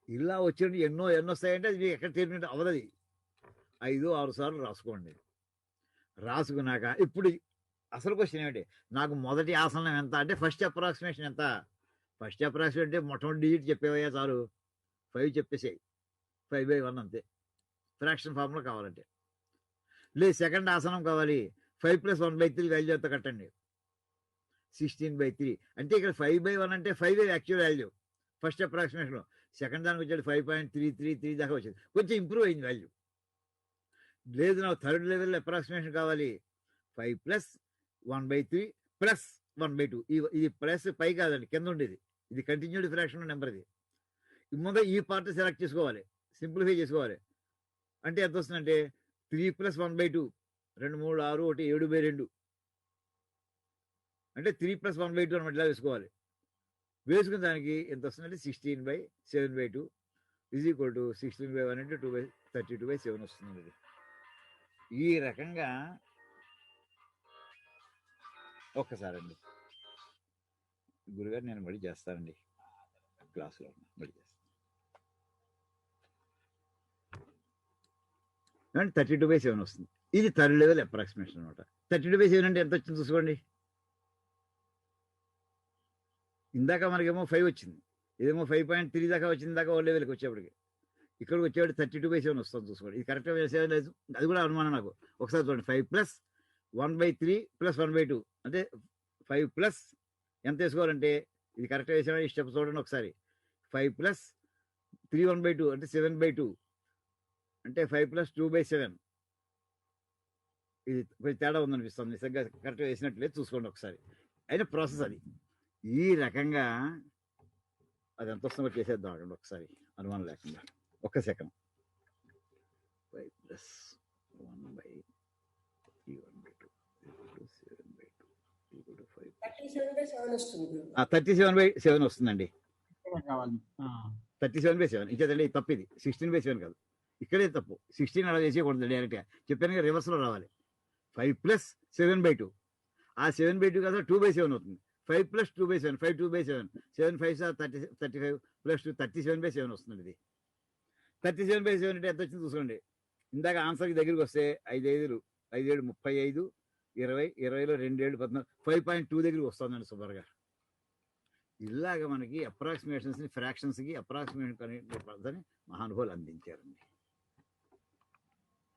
ఇలా వచ్చినట్టు ఎన్నో వస్తాయంటే అది ఎక్కడ తీరినట్టు అవదది. 5 6 సార్లు రాసుకోండి. రాసుకున్నాక ఇప్పుడు అసలు క్వశ్చన్ ఏమిటి, నాకు మొదటి ఆసనం ఎంత అంటే ఫస్ట్ అప్రాక్సిమేషన్ ఎంత. ఫస్ట్ అప్రాక్సిమేషన్ అంటే మొట్టమొదటి డిజిట్ చెప్పేవయ్యా చాలు, 5 చెప్పేసాయి, 5/1 అంతే. ఫ్రాక్షన్ ఫార్ములా కావాలంటే లేదు, సెకండ్ ఆసనం కావాలి, 5 + 1/3 వాల్యూ ఎంత కట్టండి, 16/3. అంటే ఇక్కడ 5/1 అంటే 5 యాక్చువల్ వాల్యూ ఫస్ట్ అప్రాక్సిమేషన్లో. సెకండ్ దానికి వచ్చాడు 5.333 దాకా వచ్చింది, కొంచెం ఇంప్రూవ్ అయింది వాల్యూ. లేదు నాకు థర్డ్ లెవెల్ అప్రాక్సిమేషన్ కావాలి, 5 + 1/3 + 1/2. ఇది ప్లస్ పై కాదండి, కింద ఉండేది, ఇది కంటిన్యూడ్ ఫ్రాక్షన్ నెంబర్. ఇది ముందు ఈ పార్ట్ సెలెక్ట్ చేసుకోవాలి, సింప్లిఫై చేసుకోవాలి. అంటే ఎంత వస్తుందంటే 3 + 1/2 2 3 6 1 7/2 అంటే 3 + 1/2 అనమాట. ఇలా వేసుకోవాలి. వేసుకున్న దానికి ఎంత వస్తుందంటే 16/7/2 ఈజ్ ఈక్వల్ టు 16/1 అంటే 2/32/7 వస్తుంది. ఈ రకంగా ఒక్కసారండి గురుగారు నేను మళ్ళీ చేస్తానండి, క్లాసులో మళ్ళీ చేస్తాను. 32/7 వస్తుంది. ఇది థర్డ్ లెవెల్ అప్రాక్సిమేషన్ అనమాట. 32/7 అంటే ఎంత వచ్చింది చూసుకోండి. ఇందాక మనకేమో 5 వచ్చింది, ఇదేమో 5.3 దాకా వచ్చింది, దాకా ఓ లెవెల్కి వచ్చేప్పటికి. ఇక్కడికి వచ్చేవాడు 32/7 వస్తుంది చూసుకోండి. ఇది కరెక్ట్గా లేదు, అది కూడా అనుమానం నాకు. ఒకసారి చూడండి, 5 + 1/3 + 1/2 అంటే 5 ఎంత వేసుకోవాలంటే ఇది కరెక్ట్గా వేసాడు. ఈ స్టెప్ చూడండి ఒకసారి. 5 + 3 1/2 అంటే 7/2 అంటే 5 + 2/7. ఇది కొంచెం తేడా ఉందనిపిస్తుంది, నిజంగా కరెక్ట్గా వేసినట్లేదు, చూసుకోండి ఒకసారి. అయినా ప్రాసెస్ అది. ఈ రకంగా అది ఎంత వస్తుందో చేసేద్దాం అక్కడ ఒకసారి, అనుమానం లేకుండా. ఒక్క సెకండ్. 5 + 1/3 1/2 7/2 5 37/7 వస్తుందండి. 37/7 ఇచ్చేదండి, తప్పు. ఇది 16/7 కాదు, ఇక్కడే తప్పు. 16 అలా చేసేయకూడదు, డైరెక్ట్గా చెప్పాను కదా, రివర్స్లో రావాలి. 5 + 7/2 ఆ 7/2 కదా 2/7 అవుతుంది. 5 + 2/7 5 2/7 7 5 35 + 2 37/7 వస్తుంది. ఇది 37/7 అంటే ఎంత వచ్చింది చూసుకోండి. ఇందాక ఆన్సర్కి దగ్గరికి వస్తే 5 5 5 7 35 20 20లో 2 7 14 5.2 దగ్గరికి వస్తుందండి సుమారుగా. ఇలాగ మనకి అప్రాక్సిమేషన్స్ని ఫ్రాక్షన్స్కి అప్రాక్సిమేషన్ పద్ధతిని మహానుభావులు అందించారండి.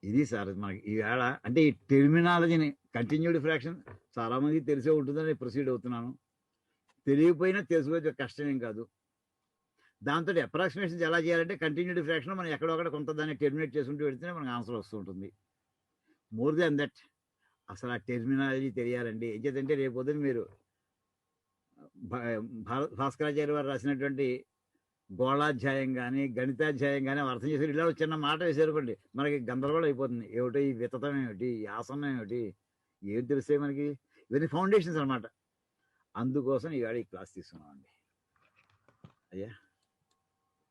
ఇది సార్ మనకి ఈవేళ అంటే ఈ టెర్మినాలజీని కంటిన్యూడ్ ఫ్రాక్షన్ చాలా మందికి తెలిసే ఉంటుందని ప్రొసీడ్ అవుతున్నాను. తెలియకపోయినా తెలుసుకోవచ్చు, కష్టం ఏం కాదు. దాంతో అప్రాక్సిమేషన్స్ ఎలా చేయాలంటే కంటిన్యూడ్ ఫ్రాక్షన్ మనం ఎక్కడొక్కడ కొంత దాన్ని టెర్మినేట్ చేసుకుంటూ వెళ్తేనే మనకు ఆన్సర్ వస్తూ ఉంటుంది. మోర్ దాన్ దట్ అసలు ఆ టెర్మినాలజీ తెలియాలండి. ఏం చేద్దంటే రేపు పొద్దున మీరు భాస్కరాచార్య వారు రాసినటువంటి గోళాధ్యాయం కానీ గణితాధ్యాయం కానీ అర్థం చేసి ఇలా చిన్న మాట వేసారుకోండి మనకి గందరగోళం అయిపోతుంది. ఏమిటో ఈ వితతం ఏమిటి, ఈ ఆసనం ఏమిటి, ఏం తెలిసే మనకి. ఇవన్నీ ఫౌండేషన్స్ అనమాట. అందుకోసం ఈవేళ ఈ క్లాస్ తీసుకున్నామండి. అయ్యా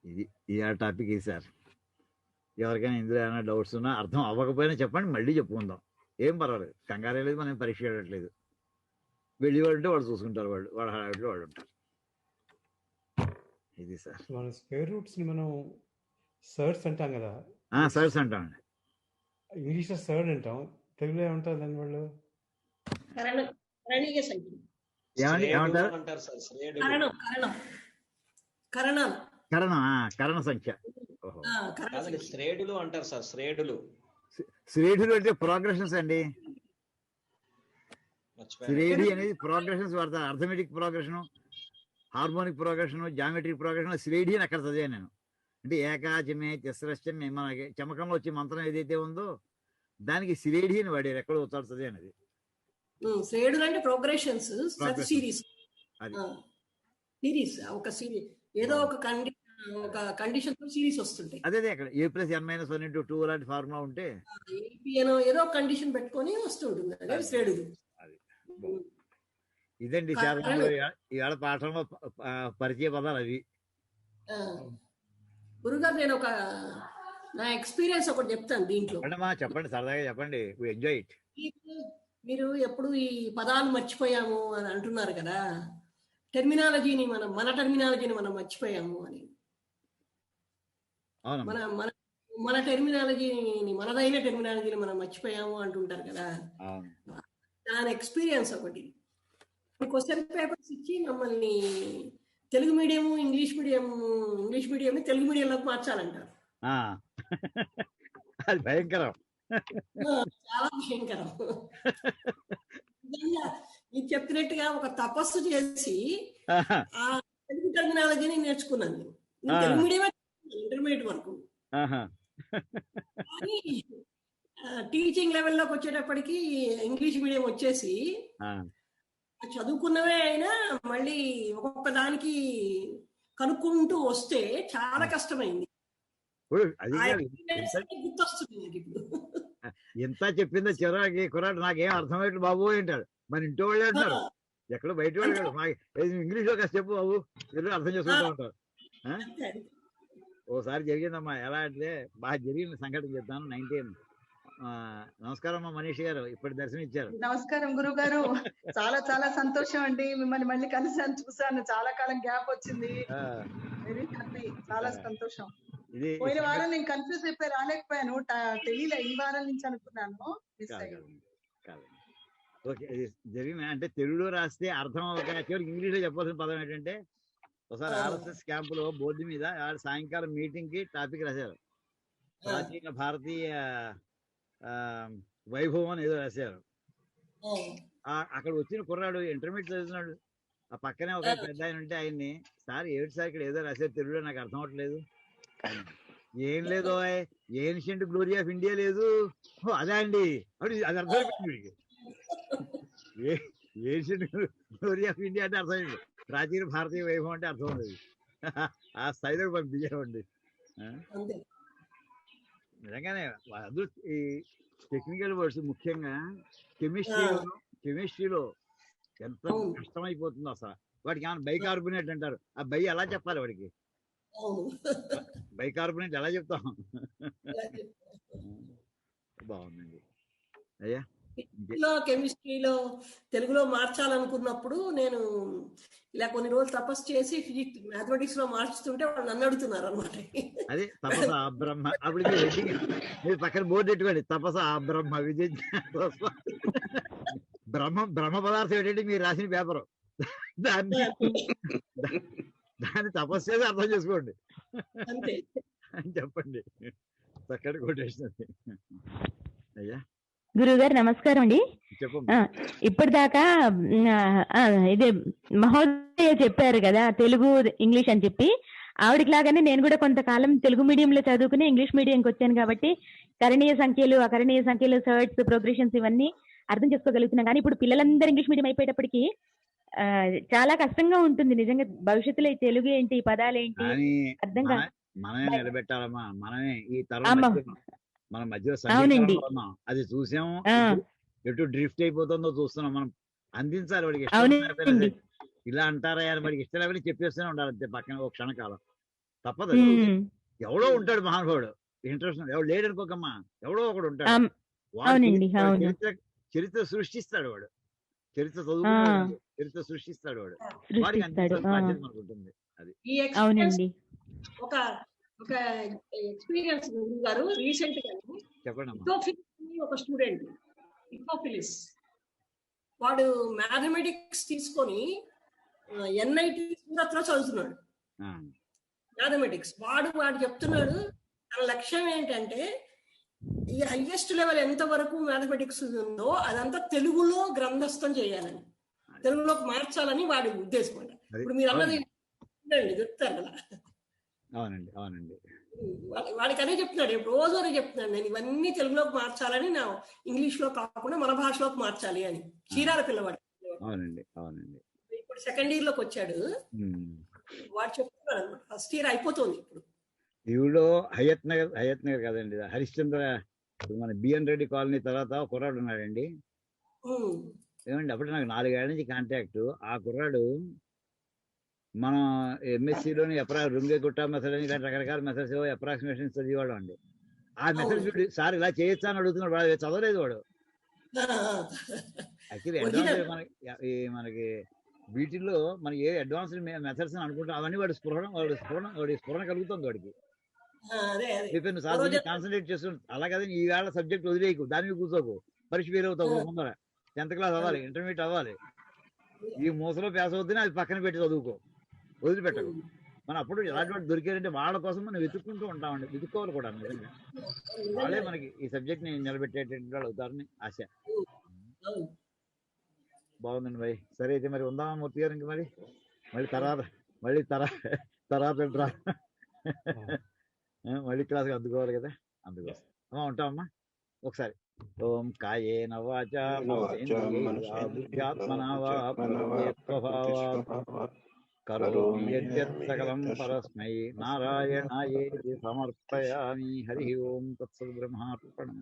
ఇది ఈవేళ టాపిక్ ఇది సార్. ఎవరికైనా ఇందులో ఏమైనా డౌట్స్ ఉన్నా అర్థం అవ్వకపోయినా చెప్పండి, మళ్ళీ చెప్పుకుందాం. ఏం పర్వాలేదు, కంగారే లేదు, మనం పరీక్ష చేయట్లేదు. వెళ్ళి వాళ్ళు ఉంటే వాళ్ళు చూసుకుంటారు, వాళ్ళ హడావిడిలో వాళ్ళు ఉంటారు. ఇది సార్. మన స్క్వేర్ రూట్స్ ని మనం సర్డ్స్ అంటాం కదా, సర్స్ అంటామండి. ఇంగ్లీష్ లో సర్డ్ అంటాం, తెలుగులో ఏమంటారు దాని వాళ్ళు? ఏమండి ఏమంటారు? కరణ సంఖ్య. శ్రేణులు అంటారు సార్. శ్రేణులు అంటే ప్రోగ్రెషన్స్ అండి. శ్రేణి అనేది ప్రోగ్రెషన్స్ వాడతారు. Arithmetic progression, harmonic progression, geometric progression. శ్రేణి అని అక్కడ చదివాను నేను. అంటే ఏకాచమే తిస్రశ్చమే మనకి చమకంలో వచ్చే మంత్రం ఏదైతే ఉందో దానికి శ్రేణి అని వాడారు. ఎక్కడో వచ్చాడు చదివాను అది. శ్రేణులు అంటే ప్రోగ్రెషన్స్, సిరీస్. అది సిరీస్ ఒక సిరీస్ ఏదో ఒక కండిషన్ తో సిరీస్ వస్తుంటాయి. అదే అక్కడ A+n-1 లాంటి ఫార్ములా ఉంటే ఏదో కండిషన్ పెట్టుకొని వస్తుంటుంది. అదే శ్రేణులు. ఇదండి ఇవాళ పాఠంలో పరిచయ పదాలు అవి. గురుగారు నేను ఒక నా ఎక్స్పీరియన్స్ ఒకటి చెప్తాను దీంట్లో. చెప్పండి, సరదాగా చెప్పండి. Enjoy it. మీరు ఎప్పుడు ఈ పదాలు మర్చిపోయాము అని అంటున్నారు కదా, టెర్మినాలజీని మన టెర్మినాలజీని మనం మర్చిపోయాము అని. మన టెర్మినాలజీని, మనదైన టెర్మినాలజీని మనం మర్చిపోయాము అంటుంటారు కదా. దాని ఎక్స్పీరియన్స్ ఒకటి. క్వశ్చన్ పేపర్స్ ఇచ్చి మమ్మల్ని Telugu medium English medium Telugu మీడియంలోకి మార్చాలంటారు. అది భయంకరం, చాలా భయంకరం. ఇది చెప్పినట్టుగా ఒక తపస్సు చేసి ఆ తెలుగు టెర్మినాలజీని నేర్చుకున్నాను. తెలుగు మీడియం ఇంటర్మీడియట్ వరకు. కానీ టీచింగ్ లెవెల్లోకి వచ్చేటప్పటికి ఇంగ్లీష్ మీడియం వచ్చేసి చదువుకున్నవే అయినా మళ్ళీ ఒక్కొక్క దానికి కనుక్కుంటూ వస్తే చాలా కష్టమైంది. గుర్తొస్తుంది ఇప్పుడు. ఎంత చెప్పిందో చివరికి కుర్రాడు నాకేం అర్థమయ్యట్టు బాబు అంటాడు. మన ఇంటి వాళ్ళు అంటారు, ఎక్కడో బయట వాళ్ళు కాదు. ఇంగ్లీష్ లో కాస్త చెప్పు బాబు, తెలుగు అర్థం చేసుకుంటూ ఉంటారు. ఓసారి జరిగిందమ్మా. ఎలా అంటే బాగా జరిగిన సంఘటన చెప్తాను. 19 నమస్కారం అమ్మా మనీష్ గారు, ఇప్పుడు దర్శనం ఇచ్చారు. నమస్కారం గురువు గారు. చాలా చాలా సంతోషం అండి, మిమ్మల్ని మళ్ళీ కలిసాను, చూసాను. చాలా కాలం గ్యాప్ వచ్చింది. వెరీ హ్యాపీ, చాలా సంతోషం. పోయిన వారం నేను కన్ఫ్యూజ్ అయిపోయి రాలేకపోయాను, తెలియలే. ఈ వారం నుంచి అనుకున్నాను. ఓకే, జరిగిన అంటే తెలుగులో రాస్తే అర్థం చివరికి ఇంగ్లీష్ లో చెప్పాల్సిన పదం ఏంటంటే, ఒకసారి RSS క్యాంపులో బోర్డు మీద సాయంకాలం మీటింగ్ కి టాపిక్ రాశారు. ప్రాచీన భారతీయ వైభవం అని ఏదో రాశారు. అక్కడ వచ్చిన కుర్రాడు ఇంటర్మీడియట్ చదువుతున్నాడు. ఆ పక్కనే ఒక పెద్ద ఆయన ఉంటే ఆయన్ని, సార్ ఏమిటి సార్ ఇక్కడ ఏదో రాశారు తెలుగులో, నాకు అర్థం అవట్లేదు. ఏం లేదు, ఏన్షియంట్ గ్లోరీ ఆఫ్ ఇండియా లేదు. అదే అండి, అది అర్థమైపోయింది. ఏన్షియంట్ గ్లోరీ ఆఫ్ ఇండియా అంటే అర్థమైంది, ప్రాచీన భారతీయ వైభవం అంటే అర్థం లేదు. ఆ స్థాయిలో పంపించామండి. నిజంగానే ఈ టెక్నికల్ వర్డ్స్ ముఖ్యంగా కెమిస్ట్రీలో ఎంత కష్టమైపోతుందో అసలు. వాడికి ఏమైనా బైకార్బోనేట్ అంటారు, ఆ బై ఎలా చెప్పాలి వాడికి? బైకార్బోనేట్ ఎలా చెప్తాం? బాగుందండి అయ్యా. కెమిస్ట్రీలో తెలుగులో మార్చాలనుకున్నప్పుడు నేను ఇలా కొన్ని రోజులు తపస్సు చేసి మ్యాథమెటిక్స్ లో మార్చుతుంటే వాళ్ళు నన్ను అడుగుతున్నారు అనమాట. అదే తపస బ్రహ్మ. అప్పుడు మీరు పక్కన బోర్డు పెట్టుకోండి, తపస బ్రహ్మ విజయ బ్రహ్మ పదార్థం ఏంటంటే మీరు రాసిన పేపరు, దాన్ని తపస్సు చేసి అర్థం చేసుకోండి అని చెప్పండి. చక్కటి కొటేషన్ అది. అయ్యా గురువుగారు నమస్కారం అండి. చెప్పమ్మా. ఇప్పటిదాకా ఇదే మహోదయ చెప్పారు కదా తెలుగు ఇంగ్లీష్ అని చెప్పి, ఆవిడకి లాగానే నేను కూడా కొంతకాలం తెలుగు మీడియంలో చదువుకుని ఇంగ్లీష్ మీడియంకి వచ్చాను కాబట్టి కరణీయ సంఖ్యలు, అకరణీయ సంఖ్యలు, సర్ట్స్, ప్రోగ్రెషన్స్ ఇవన్నీ అర్థం చేసుకోగలుగుతున్నాం. కానీ ఇప్పుడు పిల్లలందరూ ఇంగ్లీష్ మీడియం అయిపోయేటప్పటికి చాలా కష్టంగా ఉంటుంది నిజంగా. భవిష్యత్తులో ఈ తెలుగు ఏంటి, ఈ పదాలు ఏంటి అర్థం కాదు. మనమే నిలబెట్టాలమ్మా. మనమే ఈ తరం అమ్మ. మన మధ్యలో అవునండి. సమీకరణలో ఉన్నాం. అది చూసాము, ఆ, ఎటు డ్రిఫ్ట్ అయిపోతుందో చూస్తున్నాం. మనం అందించాలి వాడికి ఇష్టం అవునండి. లేకపోయినా సరే. ఇలా అంటారా అని వాడికి ఇష్టం లేకపోతే చెప్పేస్తూనే ఉండాలి అంతే పక్కన ఒక క్షణకాలం. తప్పదు. ఉమ్, ఎవడో ఉంటాడు మహానుభావుడు, ఇంట్రెస్ట్ ఎవడు లేడు అనుకోకమ్మా, ఎవడో ఒకడు ఉంటాడు. అమ్, వాడు అవునండి, వాడు అవును. చరిత్ర సృష్టిస్తాడు. వాడు చరిత్ర ఆ, చదువుకున్నాడు, చరిత్ర సృష్టిస్తాడు. వాడు వాడికి సృష్టిస్తాడు. అందించాల్సిన బాధ్యత మనకు ఉంటుంది. అది ఈ ఎక్స్పీరియన్స్ అవునండి. ఒక ఒక ఎక్స్పీరియన్స్ గారు రీసెంట్ గా చెప్పండి అమ్మా. ఇకోఫిలిస్ అని ఒక స్టూడెంట్, ఇకోఫిలిస్ వాడు మ్యాథమెటిక్స్ తీసుకొని ఎన్ఐటి సూరత్ లో చదువుతున్నాడు. ఆ, మ్యాథమెటిక్స్ వాడు చెప్తున్నాడు తన లక్ష్యం ఏంటంటే ఈ హైయెస్ట్ లెవెల్ ఎంత వరకు మ్యాథమెటిక్స్ ఉందో అదంతా తెలుగులో గ్రంథస్థం చేయాలని, తెలుగులోకి మార్చాలని వాడి ఉద్దేశం అంట. అది ఇప్పుడు మీరు అన్నది అవునండి, చూడండి, చెప్తారు కదా. అవునండి, అవునండి. వాడికి అదే చెప్తున్నాడు, రోజు అదే చెప్తున్నాడు, నేను ఇవన్నీ తెలుగులోకి మార్చాలని, నా ఇంగ్లీష్ లో కాకుండా మన భాషలోకి మార్చాలి అని. ఆ, చీరాల పిల్లవాడు అవునండి, అవునండి. ఇప్పుడు సెకండ్ ఇయర్ లోకి వచ్చాడు. ఉమ్. వాడు చెప్తున్నాడు అనమాట, ఫస్ట్ ఇయర్ అయిపోతుంది ఇప్పుడు. ఈవిడో హయత్ నగర్ కదండి, హరిశ్చంద్ర ఇప్పుడు మన బిఎన్ రెడ్డి కాలనీ తర్వాత ఒక కుర్రాడు ఉన్నాడండి. ఉమ్. ఏమండి అప్పుడు నాకు 4 ఏళ్ల నుంచి కాంటాక్ట్. ఆ కుర్రాడు మన ఎంఎస్సీలోని రుంగే గుట్ట మెథడ్ అని ఇలాంటి రకరకాల మెథడ్స్ అప్రాక్సిమేషన్స్ చదివేవాడు అండి. ఆ మెథడ్ అవును. చూడు సార్ ఇలా చేయొచ్చా అని అడుగుతున్నాడు. వాడు చదవలేదు. వాడు యాక్చువల్లీ అడ్వాన్స్ ఒరిజినల్ మనకి వీటిల్లో మనకి ఏ అడ్వాన్స్డ్ మెథడ్స్ అని అనుకుంటాం, అవన్నీ వాడి స్ఫురణ కలుగుతుంది వాడికి. అదే అదే రేపు నువ్వు సార్ రోజు కాన్సన్ట్రేట్ చేస్తున్నావు. అలాగే ఈ వేళ సబ్జెక్ట్ వదిలేయకు, దాని మీద కూర్చోకు, పరీక్ష ఫెయిల్ అవుతావు. ముందర 10th క్లాస్ అవ్వాలి, ఇంటర్మీడియట్ అవ్వాలి. ఈ మూసలో పేస అవుతుంది, అది పక్కన పెట్టి చదువుకో, వదిలిపెట్టకు. మనం అప్పుడు ఎలాంటి వాడు దొరికారంటే వాళ్ళ కోసం మనం వెతుక్కుంటూ ఉంటామండి. వెతుక్కోవాలి కూడా నిజంగా. వాళ్ళే మనకి ఈ సబ్జెక్ట్ ని నిలబెట్టేటువంటి వాళ్ళు అవుతారని ఆశ. అవును. బాగుందండి మరి. సరే అయితే మరి ఉందామా మూర్తి గారు? ఇంక మరి మళ్ళీ తర్వాత రా. మళ్ళీ క్లాస్కి అందుకోవాలి కదా, అందుకోసం అమ్మా ఉంటామమ్మా. ఒకసారి ఓం కాయేన వాచా మనసేంద్రియైర్వా బుద్ధ్యాత్మనా వా ప్రకృతి కరోమి యద్యత్ సకలం పరస్మై నారాయణాయేతి సమర్పయామి. హరి ఓం తత్సత్ బ్రహ్మార్పణం.